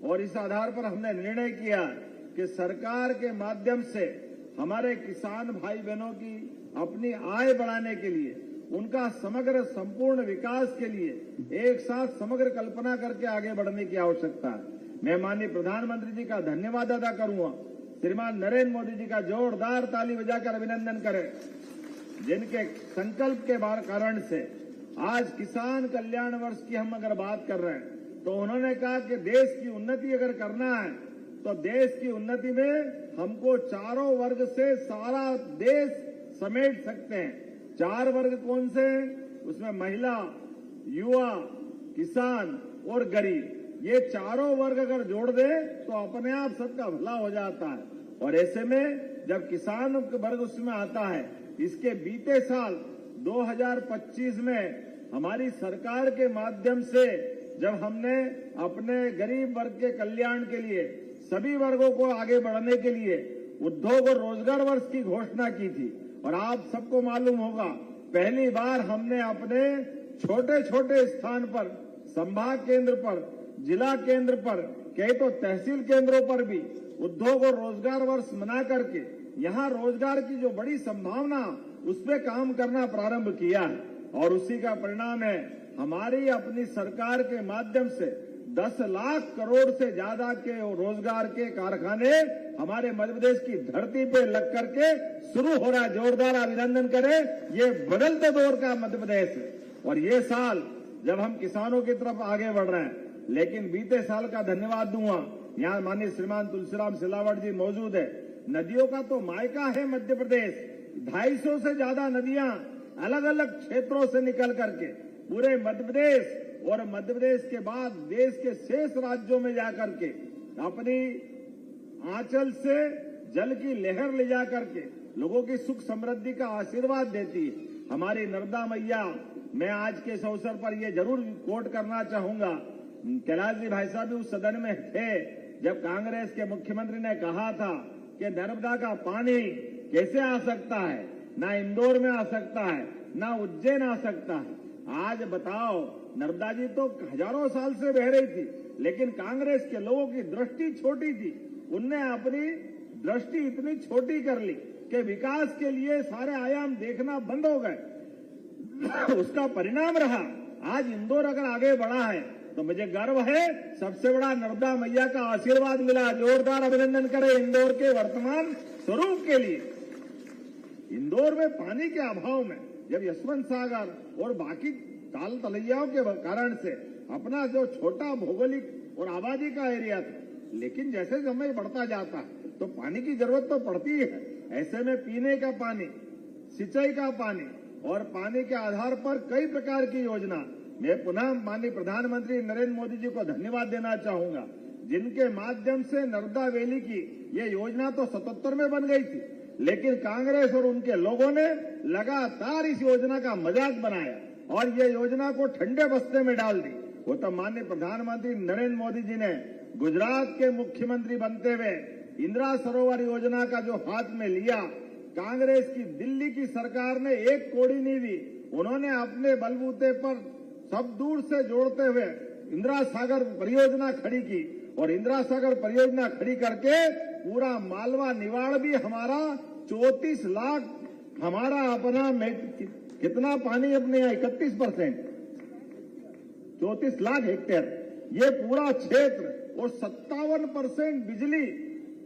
S3: और इस आधार पर हमने निर्णय किया कि सरकार के माध्यम से हमारे किसान भाई बहनों की अपनी आय बढ़ाने के लिए, उनका समग्र संपूर्ण विकास के लिए एक साथ समग्र कल्पना करके आगे बढ़ने की आवश्यकता है। मैं माननीय प्रधानमंत्री जी का धन्यवाद अदा करूंगा, श्रीमान नरेंद्र मोदी जी का जोरदार ताली बजाकर अभिनंदन करें, जिनके संकल्प के कारण से आज किसान कल्याण वर्ष की हम अगर बात कर रहे हैं तो उन्होंने कहा कि देश की उन्नति अगर करना है तो देश की उन्नति में हमको चारों वर्ग से सारा देश समेट सकते हैं। 4 वर्ग कौन से हैं? उसमें महिला, युवा, किसान और गरीब, ये चारों वर्ग अगर जोड़ दे तो अपने आप सबका भला हो जाता है। और ऐसे में जब किसान वर्ग उसमें आता है, इसके बीते साल 2025 में हमारी सरकार के माध्यम से जब हमने अपने गरीब वर्ग के कल्याण के लिए, सभी वर्गों को आगे बढ़ने के लिए उद्योग और रोजगार वर्ष की घोषणा की थी। और आप सबको मालूम होगा, पहली बार हमने अपने छोटे छोटे स्थान पर, संभाग केंद्र पर, जिला केंद्र पर, कई तो तहसील केंद्रों पर भी उद्योग और रोजगार वर्ष मना करके यहाँ रोजगार की जो बड़ी संभावना, उस पे काम करना प्रारंभ किया है। और उसी का परिणाम है हमारी अपनी सरकार के माध्यम से 10 लाख करोड़ से ज्यादा के रोजगार के कारखाने हमारे मध्य प्रदेश की धरती पे लग करके शुरू हो रहा है। जोरदार अभिनंदन करें, ये बदलते दौर का मध्य प्रदेश है। और ये साल जब हम किसानों की तरफ आगे बढ़ रहे हैं, लेकिन बीते साल का धन्यवाद दूंगा, यहाँ माननीय श्रीमान तुलसीराम सिलावट जी मौजूद है। नदियों का तो मायका है मध्य प्रदेश, 250 से ज्यादा नदियां अलग अलग क्षेत्रों से निकल करके पूरे मध्य प्रदेश और मध्य प्रदेश के बाद देश के शेष राज्यों में जाकर के अपनी आंचल से जल की लहर ले जाकर के लोगों की सुख समृद्धि का आशीर्वाद देती है हमारी नर्मदा मैया। मैं आज के इस अवसर पर ये जरूर कोट करना चाहूंगा, कैलाश जी भाई साहब भी उस सदन में थे जब कांग्रेस के मुख्यमंत्री ने कहा था कि नर्मदा का पानी कैसे आ सकता है, ना इंदौर में आ सकता है, ना उज्जैन आ सकता है। आज बताओ, नर्मदा जी तो हजारों साल से बह रही थी, लेकिन कांग्रेस के लोगों की दृष्टि छोटी थी। उनने अपनी दृष्टि इतनी छोटी कर ली कि विकास के लिए सारे आयाम देखना बंद हो गए। उसका परिणाम रहा आज इंदौर अगर आगे बढ़ा है तो मुझे गर्व है, सबसे बड़ा नर्मदा मैया का आशीर्वाद मिला। जोरदार अभिनंदन करें इंदौर के वर्तमान स्वरूप के लिए। इंदौर में पानी के अभाव में जब यशवंत सागर और बाकी ताल तलैयाओं के कारण से अपना जो छोटा भौगोलिक और आबादी का एरिया था, लेकिन जैसे समय बढ़ता जाता है तो पानी की जरूरत तो पड़ती है। ऐसे में पीने का पानी, सिंचाई का पानी और पानी के आधार पर कई प्रकार की योजना, मैं पुनः माननीय प्रधानमंत्री नरेंद्र मोदी जी को धन्यवाद देना चाहूंगा, जिनके माध्यम से नर्मदा वैली की ये योजना तो 77 में बन गई थी, लेकिन कांग्रेस और उनके लोगों ने लगातार इस योजना का मजाक बनाया और ये योजना को ठंडे बस्ते में डाल दी। वो तो माननीय प्रधानमंत्री नरेंद्र मोदी जी ने गुजरात के मुख्यमंत्री बनते हुए इंदिरा सरोवर योजना का जो हाथ में लिया, कांग्रेस की दिल्ली की सरकार ने 1 कौड़ी नहीं दी। उन्होंने अपने बलबूते पर सब दूर से जोड़ते हुए इंदिरा सागर परियोजना खड़ी की और इंदिरा सागर परियोजना खड़ी करके पूरा मालवा निवाड़ भी हमारा 34 लाख हमारा अपना कितना पानी अपने 31%, 34 लाख हेक्टेयर ये पूरा क्षेत्र और 57% बिजली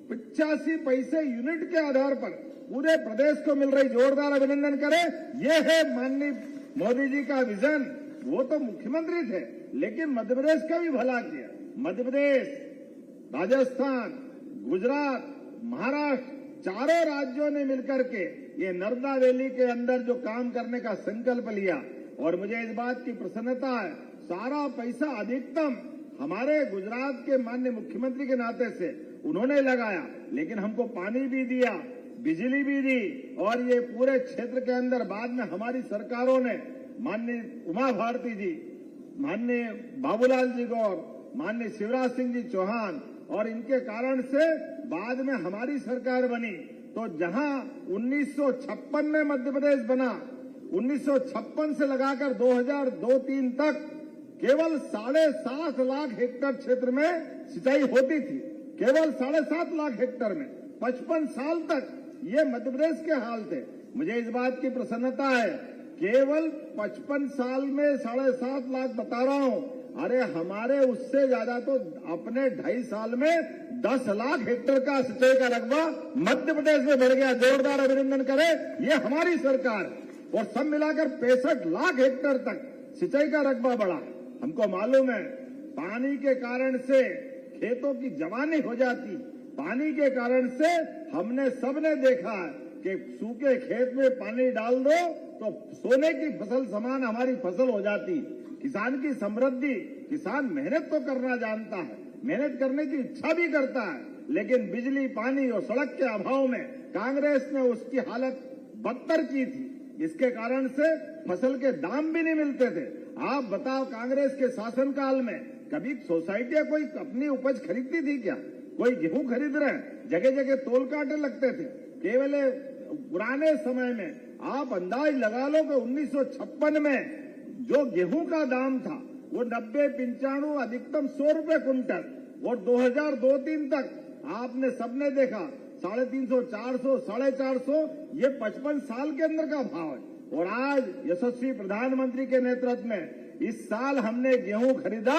S3: 85 पैसे यूनिट के आधार पर पूरे प्रदेश को मिल रही, जोरदार अभिनंदन करें। ये है माननीय मोदी जी का विजन। वो तो मुख्यमंत्री थे, लेकिन मध्य प्रदेश का भी भला किया। मध्य प्रदेश, राजस्थान, गुजरात, महाराष्ट्र, चारों राज्यों ने मिलकर के ये नर्मदा वैली के अंदर जो काम करने का संकल्प लिया, और मुझे इस बात की प्रसन्नता है, सारा पैसा अधिकतम हमारे गुजरात के माननीय मुख्यमंत्री के नाते से उन्होंने लगाया, लेकिन हमको पानी भी दिया, बिजली भी दी, और ये पूरे क्षेत्र के अंदर बाद में हमारी सरकारों ने, माननीय उमा भारती जी, माननीय बाबूलाल जी गौर, माननीय शिवराज सिंह जी चौहान, और इनके कारण से बाद में हमारी सरकार बनी। तो जहां 1956 में मध्य प्रदेश बना, 1956 से लगाकर 2002-3 तक केवल 7.5 लाख हेक्टेयर क्षेत्र में सिंचाई होती थी, केवल 7.5 लाख हेक्टेयर में 55 साल तक ये मध्य प्रदेश के हाल थे। मुझे इस बात की प्रसन्नता है, केवल 55 साल में 7.5 लाख बता रहा हूं, अरे हमारे उससे ज्यादा तो अपने 2.5 साल में 10 लाख हेक्टेयर का सिंचाई का रकबा मध्य प्रदेश में बढ़ गया। जोरदार अभिनंदन करें, ये हमारी सरकार। और सब मिलाकर 65 लाख हेक्टेयर तक सिंचाई का रकबा बढ़ा। हमको मालूम है, पानी के कारण से खेतों की जवानी हो जाती, पानी के कारण से हमने सबने देखा कि सूखे खेत में पानी डाल दो तो सोने की फसल समान हमारी फसल हो जाती। किसान की समृद्धि, किसान मेहनत तो करना जानता है, मेहनत करने की इच्छा भी करता है, लेकिन बिजली, पानी और सड़क के अभाव में कांग्रेस ने उसकी हालत बदतर की थी। इसके कारण से फसल के दाम भी नहीं मिलते थे। आप बताओ, कांग्रेस के शासनकाल में कभी सोसाइटियां कोई अपनी उपज खरीदती थी क्या? कोई गेहूं खरीद रहे हैं, जगह जगह तोल कांटे लगते थे। केवल पुराने समय में आप अंदाज लगा लो कि 1956 में जो गेहूं का दाम था वो 90-95, अधिकतम 100 रुपए कुंटल, और 2002-3 तक आपने सबने देखा 350, 400, 450, ये 55 साल के अंदर का भाव है। और आज यशस्वी प्रधानमंत्री के नेतृत्व में इस साल हमने गेहूं खरीदा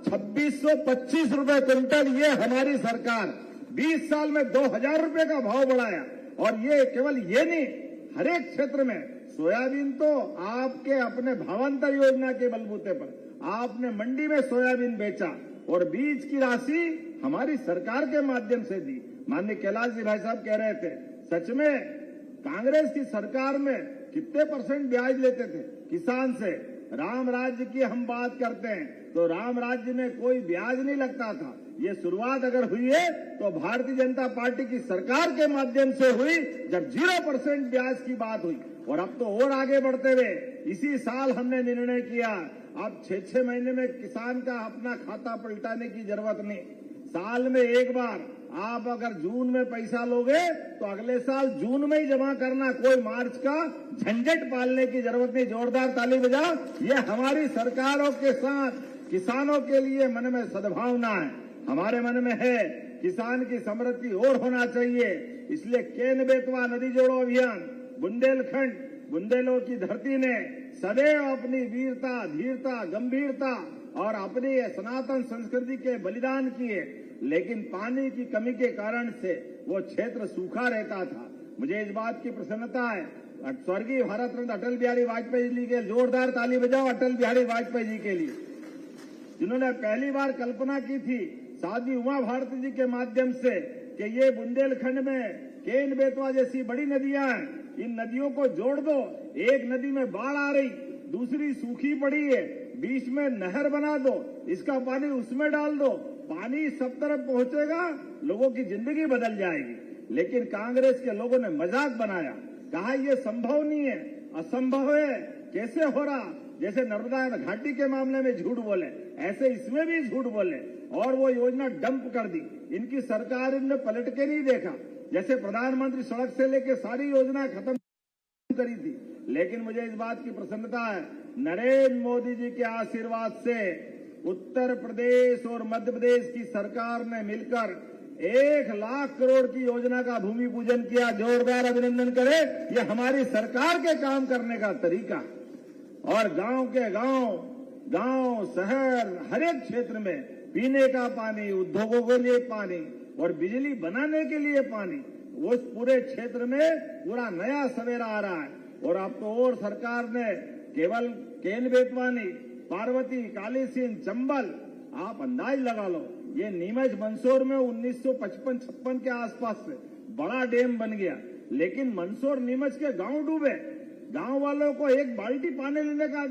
S3: 2625 रुपए कुंटल। ये हमारी सरकार 20 साल में 2000 रुपए का भाव बढ़ाया। और ये केवल ये नहीं, हर एक क्षेत्र में सोयाबीन तो आपके अपने भावांतर योजना के बलबूते पर आपने मंडी में सोयाबीन बेचा, और बीज की राशि हमारी सरकार के माध्यम से दी। माननीय कैलाश जी भाई साहब कह रहे थे, सच में कांग्रेस की सरकार में कितने % ब्याज लेते थे किसान से? राम राज्य की हम बात करते हैं तो राम राज्य में कोई ब्याज नहीं लगता था। ये शुरुआत अगर हुई है तो भारतीय जनता पार्टी की सरकार के माध्यम से हुई, जब 0% ब्याज की बात हुई। और अब तो और आगे बढ़ते हुए इसी साल हमने निर्णय किया, अब 6-6 महीने में किसान का अपना खाता पलटाने की जरूरत नहीं। साल में एक बार आप अगर जून में पैसा लोगे तो अगले साल जून में ही जमा करना, कोई मार्च का झंझट पालने की जरूरत नहीं। जोरदार ताली बजाओ। ये हमारी सरकारों के साथ किसानों के लिए मन में सद्भावना है, हमारे मन में है किसान की समृद्धि और होना चाहिए। इसलिए केन बेतवा नदी जोड़ो अभियान, बुंदेलखंड, बुंदेलों की धरती ने सदैव अपनी वीरता, धीरता, गंभीरता और अपनी सनातन संस्कृति के बलिदान किए, लेकिन पानी की कमी के कारण से वो क्षेत्र सूखा रहता था। मुझे इस बात की प्रसन्नता है, स्वर्गीय भारत रत्न अटल बिहारी वाजपेयी जी के, जोरदार ताली बजाओ अटल बिहारी वाजपेयी जी के लिए, जिन्होंने पहली बार कल्पना की थी साध्वी उमा भारती जी के माध्यम से कि ये बुंदेलखंड में केन बेतवा जैसी बड़ी नदियां हैं, इन नदियों को जोड़ दो। एक नदी में बाढ़ आ रही, दूसरी सूखी पड़ी है, बीच में नहर बना दो, इसका पानी उसमें डाल दो, पानी सब तरफ पहुंचेगा, लोगों की जिंदगी बदल जाएगी। लेकिन कांग्रेस के लोगों ने मजाक बनाया, कहा यह संभव नहीं है, असंभव है, कैसे हो रहा? जैसे नर्मदा घाटी के मामले में झूठ बोले, ऐसे इसमें भी झूठ बोले और वो योजना डंप कर दी। इनकी सरकार ने पलट के नहीं देखा, जैसे प्रधानमंत्री सड़क से लेकर सारी योजना खत्म करी थी। लेकिन मुझे इस बात की प्रसन्नता है, नरेंद्र मोदी जी के आशीर्वाद से उत्तर प्रदेश और मध्य प्रदेश की सरकार ने मिलकर 1 लाख करोड़ की योजना का भूमि पूजन किया। जोरदार अभिनंदन करें, ये हमारी सरकार के काम करने का तरीका। और गांव के गांव, शहर, हर एक क्षेत्र में पीने का पानी, उद्योगों के लिए पानी और बिजली बनाने के लिए पानी, वो इस पूरे क्षेत्र में पूरा नया सवेरा आ रहा है। और अब तो और सरकार ने केवल केन बेतवानी, पार्वती, काली सिंध, चंबल, आप अंदाज लगा लो, ये नीमच मंदसौर में 1955-56 के आसपास से बड़ा डैम बन गया, लेकिन मंदसौर नीमच के गांव डूबे। गांव वालों को एक बाल्टी पानी लेने का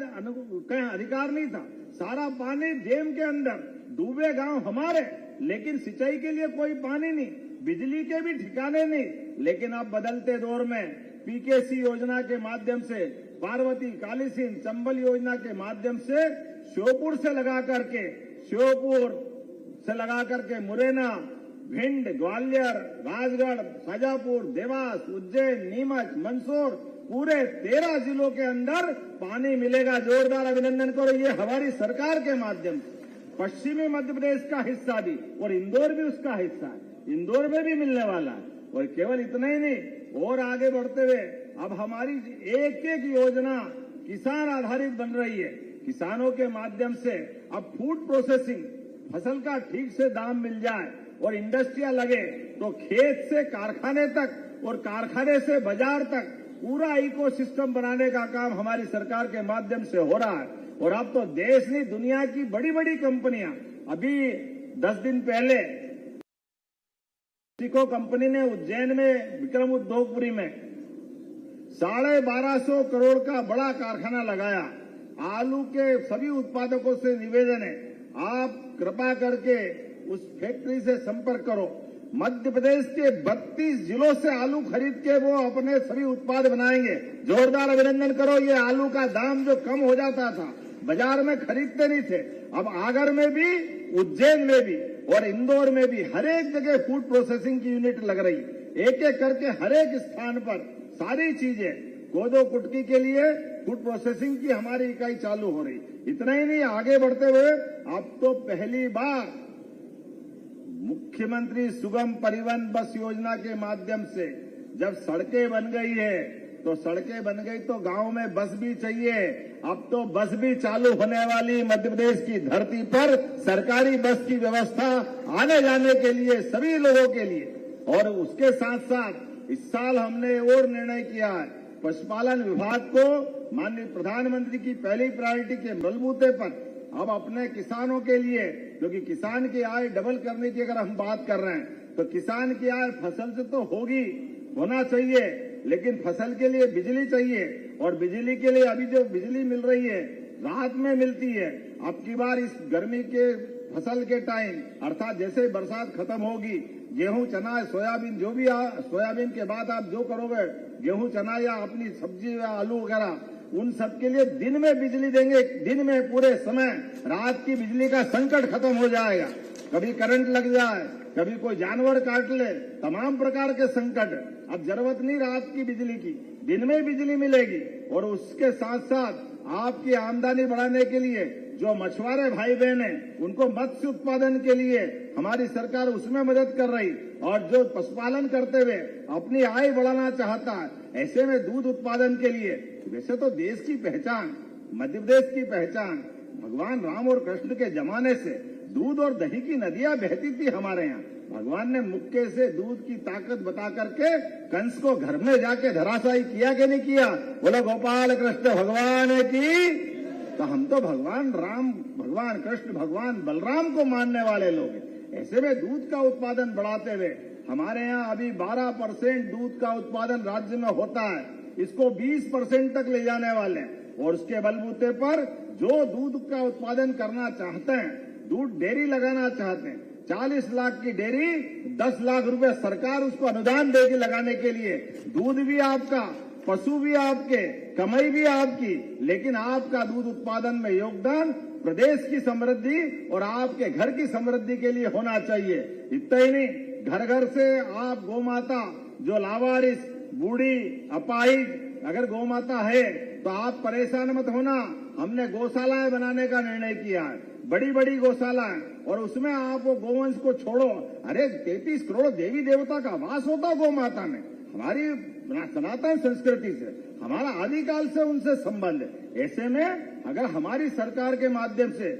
S3: अधिकार नहीं था। सारा पानी डैम के अंदर, डूबे गांव हमारे, लेकिन सिंचाई के लिए कोई पानी नहीं, बिजली के भी ठिकाने नहीं। लेकिन अब बदलते दौर में पीकेसी योजना के माध्यम से, पार्वती, काली सिंध, चंबल योजना के माध्यम से श्योपुर से लगा करके मुरैना, भिंड, ग्वालियर, राजगढ़, शाजापुर, देवास, उज्जैन, नीमच, मंदसौर, पूरे 13 जिलों के अंदर पानी मिलेगा। जोरदार अभिनंदन करो, ये हमारी सरकार के माध्यम से। पश्चिमी मध्य प्रदेश का हिस्सा भी और इंदौर भी उसका हिस्सा है, इंदौर में भी मिलने वाला है। और केवल इतना ही नहीं, और आगे बढ़ते हुए अब हमारी एक एक योजना किसान आधारित बन रही है। किसानों के माध्यम से अब फूड प्रोसेसिंग, फसल का ठीक से दाम मिल जाए और इंडस्ट्रिया लगे, तो खेत से कारखाने तक और कारखाने से बाजार तक पूरा इकोसिस्टम बनाने का काम हमारी सरकार के माध्यम से हो रहा है। और अब तो देश नहीं, दुनिया की बड़ी बड़ी कंपनियां, अभी 10 दिन पहले सिको कंपनी ने उज्जैन में विक्रम उद्योगपुरी में 1250 करोड़ का बड़ा कारखाना लगाया। आलू के सभी उत्पादकों से निवेदन है, आप कृपा करके उस फैक्ट्री से संपर्क करो। मध्य प्रदेश के 32 जिलों से आलू खरीद के वो अपने सभी उत्पाद बनाएंगे। जोरदार अभिनंदन करो। ये आलू का दाम जो कम हो जाता था, बाजार में खरीदते नहीं थे, अब आगर में भी, उज्जैन में भी और इंदौर में भी हर एक जगह फूड प्रोसेसिंग की यूनिट लग रही। एक एक करके हर एक स्थान पर सारी चीजें, कोदो कुटकी के लिए फूड प्रोसेसिंग की हमारी इकाई चालू हो रही। इतना ही नहीं, आगे बढ़ते हुए अब तो पहली बार मुख्यमंत्री सुगम परिवहन बस योजना के माध्यम से जब सड़कें बन गई है, तो सड़कें बन गई तो गांव में बस भी चाहिए। अब तो बस भी चालू होने वाली मध्य प्रदेश की धरती पर, सरकारी बस की व्यवस्था आने जाने के लिए सभी लोगों के लिए। और उसके साथ साथ इस साल हमने और निर्णय किया है, पशुपालन विभाग को माननीय प्रधानमंत्री की पहली प्रायोरिटी के बलबूते पर अब अपने किसानों के लिए, क्योंकि किसान की आय डबल करने की अगर हम बात कर रहे हैं, तो किसान की आय फसल से तो होना चाहिए, लेकिन फसल के लिए बिजली चाहिए। और बिजली के लिए अभी जो बिजली मिल रही है रात में मिलती है। अब की बार इस गर्मी के फसल के टाइम, अर्थात जैसे बरसात खत्म होगी, गेहूं, चना, सोयाबीन, जो भी सोयाबीन के बाद आप जो करोगे, गेहूं, चना या अपनी सब्जी या आलू वगैरह, उन सब के लिए दिन में बिजली देंगे। दिन में पूरे समय, रात की बिजली का संकट खत्म हो जाएगा। कभी करंट लग जाए, कभी कोई जानवर काट ले, तमाम प्रकार के संकट। अब जरूरत नहीं रात की बिजली की, दिन में बिजली मिलेगी। और उसके साथ साथ आपकी आमदनी बढ़ाने के लिए जो मछुआरे भाई बहन हैं, उनको मत्स्य उत्पादन के लिए हमारी सरकार उसमें मदद कर रही। और जो पशुपालन करते हुए अपनी आय बढ़ाना चाहता है, ऐसे में दूध उत्पादन के लिए, वैसे तो देश की पहचान, मध्य प्रदेश की पहचान भगवान राम और कृष्ण के जमाने से दूध और दही की नदियां बहती थी हमारे यहाँ। भगवान ने मुक्के से दूध की ताकत बता करके कंस को घर में जाके धराशायी किया कि नहीं किया? बोलो गोपाल कृष्ण भगवान की। तो हम तो भगवान राम, भगवान कृष्ण, भगवान बलराम को मानने वाले लोग हैं। ऐसे में दूध का उत्पादन बढ़ाते हुए हमारे यहाँ अभी 12% दूध का उत्पादन राज्य में होता है, इसको 20% तक ले जाने वाले हैं। और उसके बलबूते पर जो दूध का उत्पादन करना चाहते हैं, दूध डेयरी लगाना चाहते हैं, 40 लाख की डेयरी, 10 लाख रुपए सरकार उसको अनुदान देगी लगाने के लिए। दूध भी आपका, पशु भी आपके, कमाई भी आपकी, लेकिन आपका दूध उत्पादन में योगदान प्रदेश की समृद्धि और आपके घर की समृद्धि के लिए होना चाहिए। इतना ही नहीं, घर घर से आप गौ माता, जो लावारिस, बूढ़ी, अपाहिज अगर गौ माता है तो आप परेशान मत होना। हमने गौशालाएं बनाने का निर्णय किया है, बड़ी बड़ी गौशालाएं, और उसमें आप वो गोवंश को छोड़ो। अरे 33 करोड़ देवी देवता का वास होता गौ माता में। हमारी सनातन संस्कृति से, हमारा आदिकाल से उनसे संबंध है। ऐसे में अगर हमारी सरकार के माध्यम से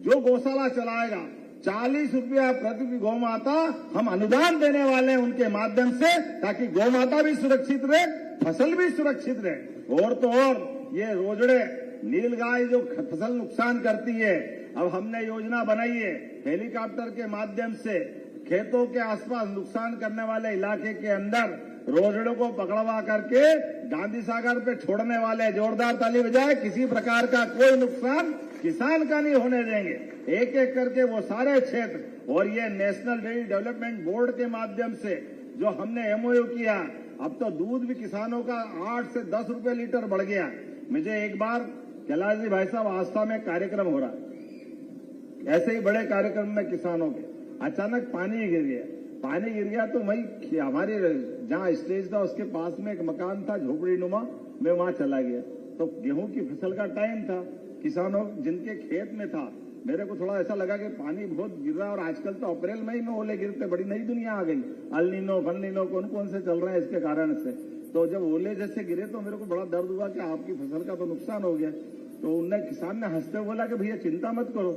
S3: जो गौशाला चलाएगा,
S5: 40 रुपया प्रति गौ माता हम अनुदान देने वाले हैं उनके माध्यम से, ताकि गौ माता भी सुरक्षित रहे, फसल भी सुरक्षित रहे। और तो और ये रोजड़े नीलगाय जो फसल नुकसान करती है, अब हमने योजना बनाई है हेलीकॉप्टर के माध्यम से खेतों के आसपास नुकसान करने वाले इलाके के अंदर रोजड़ों को पकड़वा करके गांधी सागर पे छोड़ने वाले। जोरदार ताली बजाए। किसी प्रकार का कोई नुकसान किसान का नहीं होने देंगे। एक एक करके वो सारे क्षेत्र, और ये नेशनल डेयरी डेवलपमेंट बोर्ड के माध्यम से जो हमने एमओयू किया, अब तो दूध भी किसानों का 8 से 10 रुपए लीटर बढ़ गया। मुझे एक बार कैलाश जी भाई साहब आस्था में कार्यक्रम हो रहा, ऐसे ही बड़े कार्यक्रम में किसानों के अचानक पानी गिर गया। पानी गिर गया तो वही हमारी जहाँ स्टेज था उसके पास में एक मकान था झोपड़ी नुमा, मैं वहां चला गया। तो गेहूं की फसल का टाइम था, किसानों जिनके खेत में था, मेरे को थोड़ा ऐसा लगा कि पानी बहुत गिर रहा है। और आजकल तो अप्रैल मई में ओले गिरते, बड़ी नई दुनिया आ गई। अल नीनो फल नीनो कौन कौन से चल रहे हैं इसके कारण से। तो जब ओले जैसे गिरे तो मेरे को बड़ा दर्द हुआ कि आपकी फसल का तो नुकसान हो गया। तो उनने किसान ने हंसते बोला कि भैया चिंता मत करो।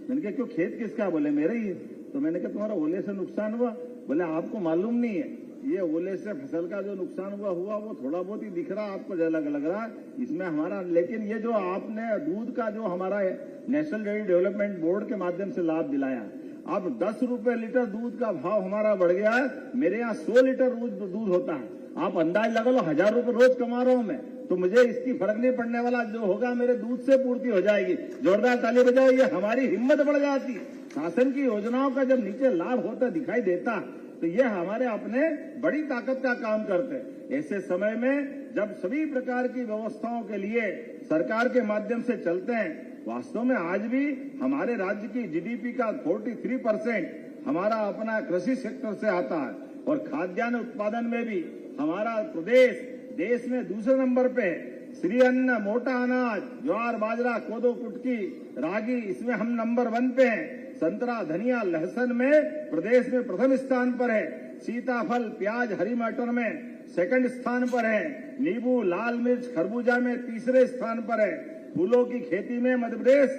S5: मैंने कहा क्यों, खेत किसका? बोले मेरे ही है। तो मैंने कहा तुम्हारा ओले से नुकसान हुआ? बोले आपको मालूम नहीं है, ये ओले से फसल का जो नुकसान हुआ वो थोड़ा बहुत ही दिख रहा, आपको अलग लग रहा है इसमें हमारा। लेकिन ये जो आपने दूध का जो हमारा नेशनल डेयरी डेवलपमेंट बोर्ड के माध्यम से लाभ दिलाया, अब 10 रुपए लीटर दूध का भाव हमारा बढ़ गया है। मेरे यहाँ 100 लीटर रोज दूध होता है। आप अंदाज लगा लो, 1000 रुपए रोज कमा रहा हूं मैं, तो मुझे इसकी फर्क नहीं पड़ने वाला। जो होगा मेरे दूध से पूर्ति हो जाएगी। जोरदार ताली बजाओ। ये हमारी हिम्मत बढ़ जाती है। शासन की योजनाओं का जब नीचे लाभ होता दिखाई देता तो ये हमारे अपने बड़ी ताकत का काम करते। ऐसे समय में जब सभी प्रकार की व्यवस्थाओं के लिए सरकार के माध्यम से चलते हैं, वास्तव में आज भी हमारे राज्य की जीडीपी का 43% हमारा अपना कृषि सेक्टर से आता है। और खाद्यान्न उत्पादन में भी हमारा प्रदेश देश में दूसरे नंबर पे है। श्री अन्न, मोटा अनाज, ज्वार, बाजरा, कोदो, कुटकी, रागी, इसमें हम नंबर 1 पे हैं। संतरा, धनिया, लहसुन में प्रदेश में प्रथम स्थान पर है। सीताफल, प्याज, हरी मटर में सेकंड स्थान पर है। नींबू, लाल मिर्च, खरबूजा में तीसरे स्थान पर है। फूलों की खेती में मध्य प्रदेश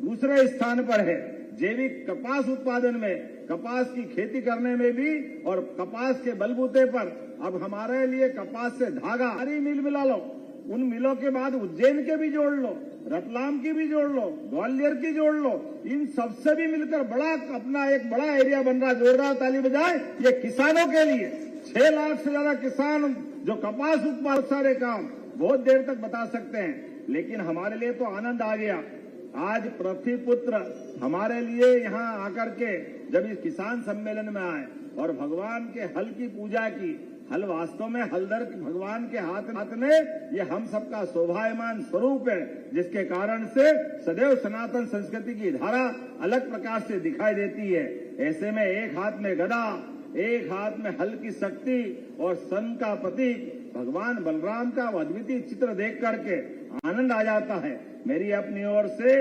S5: दूसरे स्थान पर है। जैविक कपास उत्पादन में, कपास की खेती करने में भी, और कपास के बलबूते पर अब हमारे लिए कपास से धागा, सारी मिल मिला लो। उन मिलों के बाद उज्जैन के भी जोड़ लो, रतलाम की भी जोड़ लो, ग्वालियर की जोड़ लो। इन सबसे भी मिलकर बड़ा अपना एक बड़ा एरिया बन रहा। जोरदार ताली बजाए। ये किसानों के लिए 6 लाख से ज्यादा किसान जो कपास उत्पादन, सारे काम बहुत देर तक बता सकते हैं, लेकिन हमारे लिए तो आनंद आ गया। आज पृथ्वी पुत्र हमारे लिए यहाँ आकर के जब इस किसान सम्मेलन में आए और भगवान के हल की पूजा की, हल वास्तव में हलदर भगवान के हाथ में ये हम सबका शोभायमान स्वरूप है, जिसके कारण से सदैव सनातन संस्कृति की धारा अलग प्रकार से दिखाई देती है। ऐसे में एक हाथ में गदा, एक हाथ में हल की शक्ति और सन का प्रतीक भगवान बलराम का अद्वितीय चित्र देख करके आनंद आ जाता है। मेरी अपनी ओर से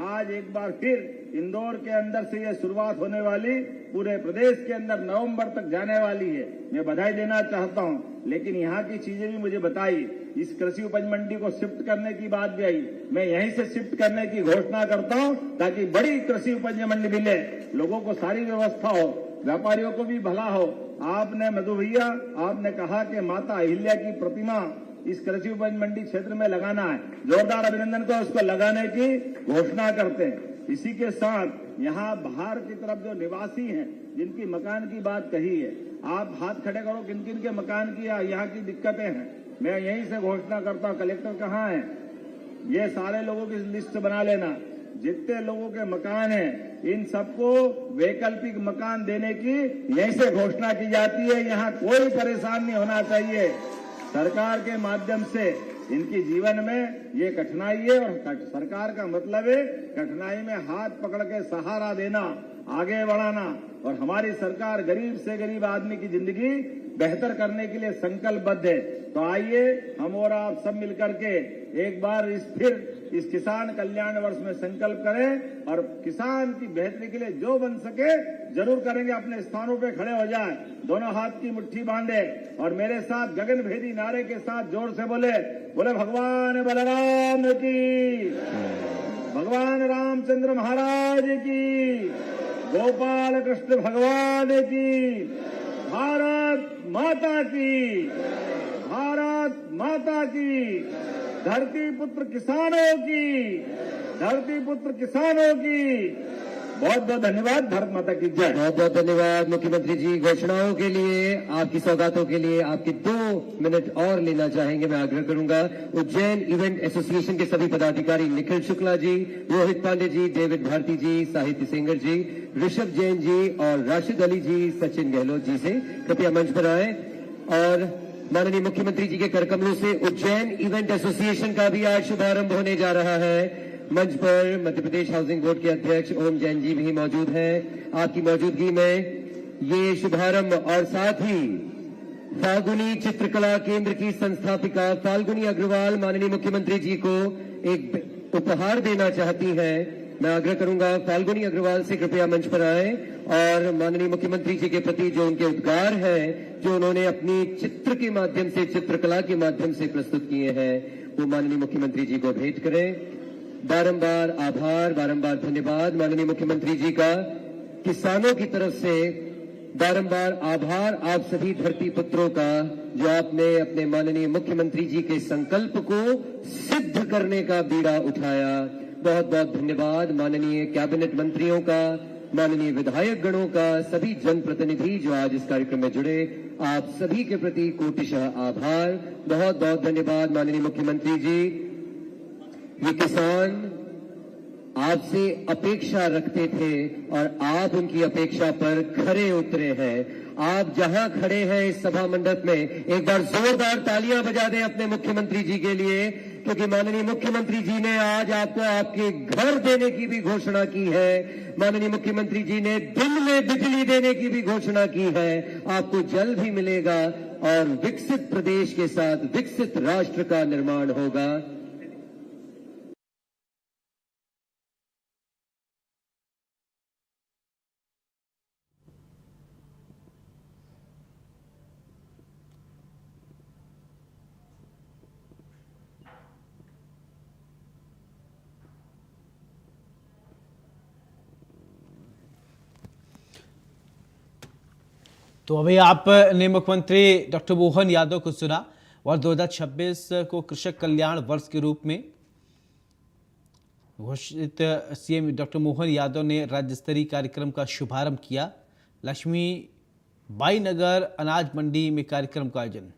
S5: आज एक बार फिर इंदौर के अंदर से यह शुरुआत होने वाली पूरे प्रदेश के अंदर नवंबर तक जाने वाली है। मैं बधाई देना चाहता हूं, लेकिन यहाँ की चीजें भी मुझे बताई। इस कृषि उपज मंडी को शिफ्ट करने की बात भी आई। मैं यहीं से शिफ्ट करने की घोषणा करता हूं ताकि बड़ी कृषि उपज मंडी मिले, लोगों को सारी व्यवस्था हो, व्यापारियों को भी भला हो। आपने मधु भैया, आपने कहा कि माता अहिल्या की प्रतिमा इस कृषि उपज मंडी क्षेत्र में लगाना है। जोरदार अभिनंदन को उसको लगाने की घोषणा करते हैं। इसी के साथ यहाँ बाहर की तरफ जो निवासी हैं, जिनकी मकान की बात कही है, आप हाथ खड़े करो किन किन के मकान की यहाँ की दिक्कतें हैं। मैं यहीं से घोषणा करता हूँ। कलेक्टर कहाँ है? ये सारे लोगों की लिस्ट बना लेना। जितने लोगों के मकान हैं, इन सबको वैकल्पिक मकान देने की यहीं से घोषणा की जाती है। यहाँ कोई परेशान नहीं होना चाहिए। सरकार के माध्यम से इनकी जीवन में ये कठिनाई है, और सरकार का मतलब है कठिनाई में हाथ पकड़ के सहारा देना, आगे बढ़ाना। और हमारी सरकार गरीब से गरीब आदमी की जिंदगी बेहतर करने के लिए संकल्पबद्ध है। तो आइए हम और आप सब मिलकर के एक बार इस किसान कल्याण वर्ष में संकल्प करें और किसान की बेहतरी के लिए जो बन सके जरूर करेंगे। अपने स्थानों पे खड़े हो जाए, दोनों हाथ की मुट्ठी बांधे और मेरे साथ गगनभेदी नारे के साथ जोर से बोले भगवान बलराम की, भगवान रामचंद्र महाराज की, गोपाल कृष्ण भगवान की, भारत माता की, भारत माता की, धरती पुत्र किसानों की, धरती पुत्र किसानों की। बहुत बहुत धन्यवाद। भारत माता की जय।
S1: बहुत बहुत धन्यवाद मुख्यमंत्री जी। घोषणाओं के लिए, आपकी सौगातों के लिए आपके 2 मिनट और लेना चाहेंगे, मैं आग्रह करूंगा। उज्जैन इवेंट एसोसिएशन के सभी पदाधिकारी निखिल शुक्ला जी, रोहित पांडे जी, डेविड भारती जी, साहित्य सिंगर जी, ऋषभ जैन जी और राशिद अली जी, सचिन गहलोत जी से कृपया मंच पर आए। और माननीय मुख्यमंत्री जी के करकमलों से उज्जैन इवेंट एसोसिएशन का भी आज शुभारंभ होने जा रहा है। मंच पर मध्य प्रदेश हाउसिंग बोर्ड के अध्यक्ष ओम जैन जी भी मौजूद हैं। आपकी मौजूदगी में ये शुभारंभ और साथ ही फाल्गुनी चित्रकला केंद्र की संस्थापिका फाल्गुनी अग्रवाल माननीय मुख्यमंत्री जी को एक उपहार देना चाहती हैं। मैं आग्रह करूंगा फाल्गुनी अग्रवाल से कृपया मंच पर आए और माननीय मुख्यमंत्री जी के प्रति जो उनके उद्गार हैं, जो उन्होंने अपनी चित्र के माध्यम से, चित्रकला के माध्यम से प्रस्तुत किए हैं, वो माननीय मुख्यमंत्री जी को भेंट करें। बारंबार आभार, बारंबार धन्यवाद माननीय मुख्यमंत्री जी का। किसानों की तरफ से बारंबार आभार आप सभी धरती पुत्रों का, जो आपने अपने माननीय मुख्यमंत्री जी के संकल्प को सिद्ध करने का बीड़ा उठाया। बहुत बहुत धन्यवाद माननीय कैबिनेट मंत्रियों का, माननीय विधायक गणों का, सभी जनप्रतिनिधि जो आज इस कार्यक्रम में जुड़े, आप सभी के प्रति कोटिशः आभार। बहुत बहुत धन्यवाद माननीय मुख्यमंत्री जी। ये किसान आपसे अपेक्षा रखते थे और आप उनकी अपेक्षा पर खरे उतरे हैं। आप जहां खड़े हैं इस सभा मंडप में, एक बार जोरदार तालियां बजा दें अपने मुख्यमंत्री जी के लिए, क्योंकि माननीय मुख्यमंत्री जी ने आज आपको आपके घर देने की भी घोषणा की है। माननीय मुख्यमंत्री जी ने दिन में बिजली देने की भी घोषणा की है। आपको जल भी मिलेगा और विकसित प्रदेश के साथ विकसित राष्ट्र का निर्माण होगा।
S6: तो अभी आपने मुख्यमंत्री डॉक्टर मोहन यादव को सुना और 2026 को कृषक कल्याण वर्ष के रूप में घोषित सीएम डॉक्टर मोहन यादव ने राज्य स्तरीय कार्यक्रम का शुभारंभ किया। लक्ष्मी बाई नगर अनाज मंडी में कार्यक्रम का आयोजन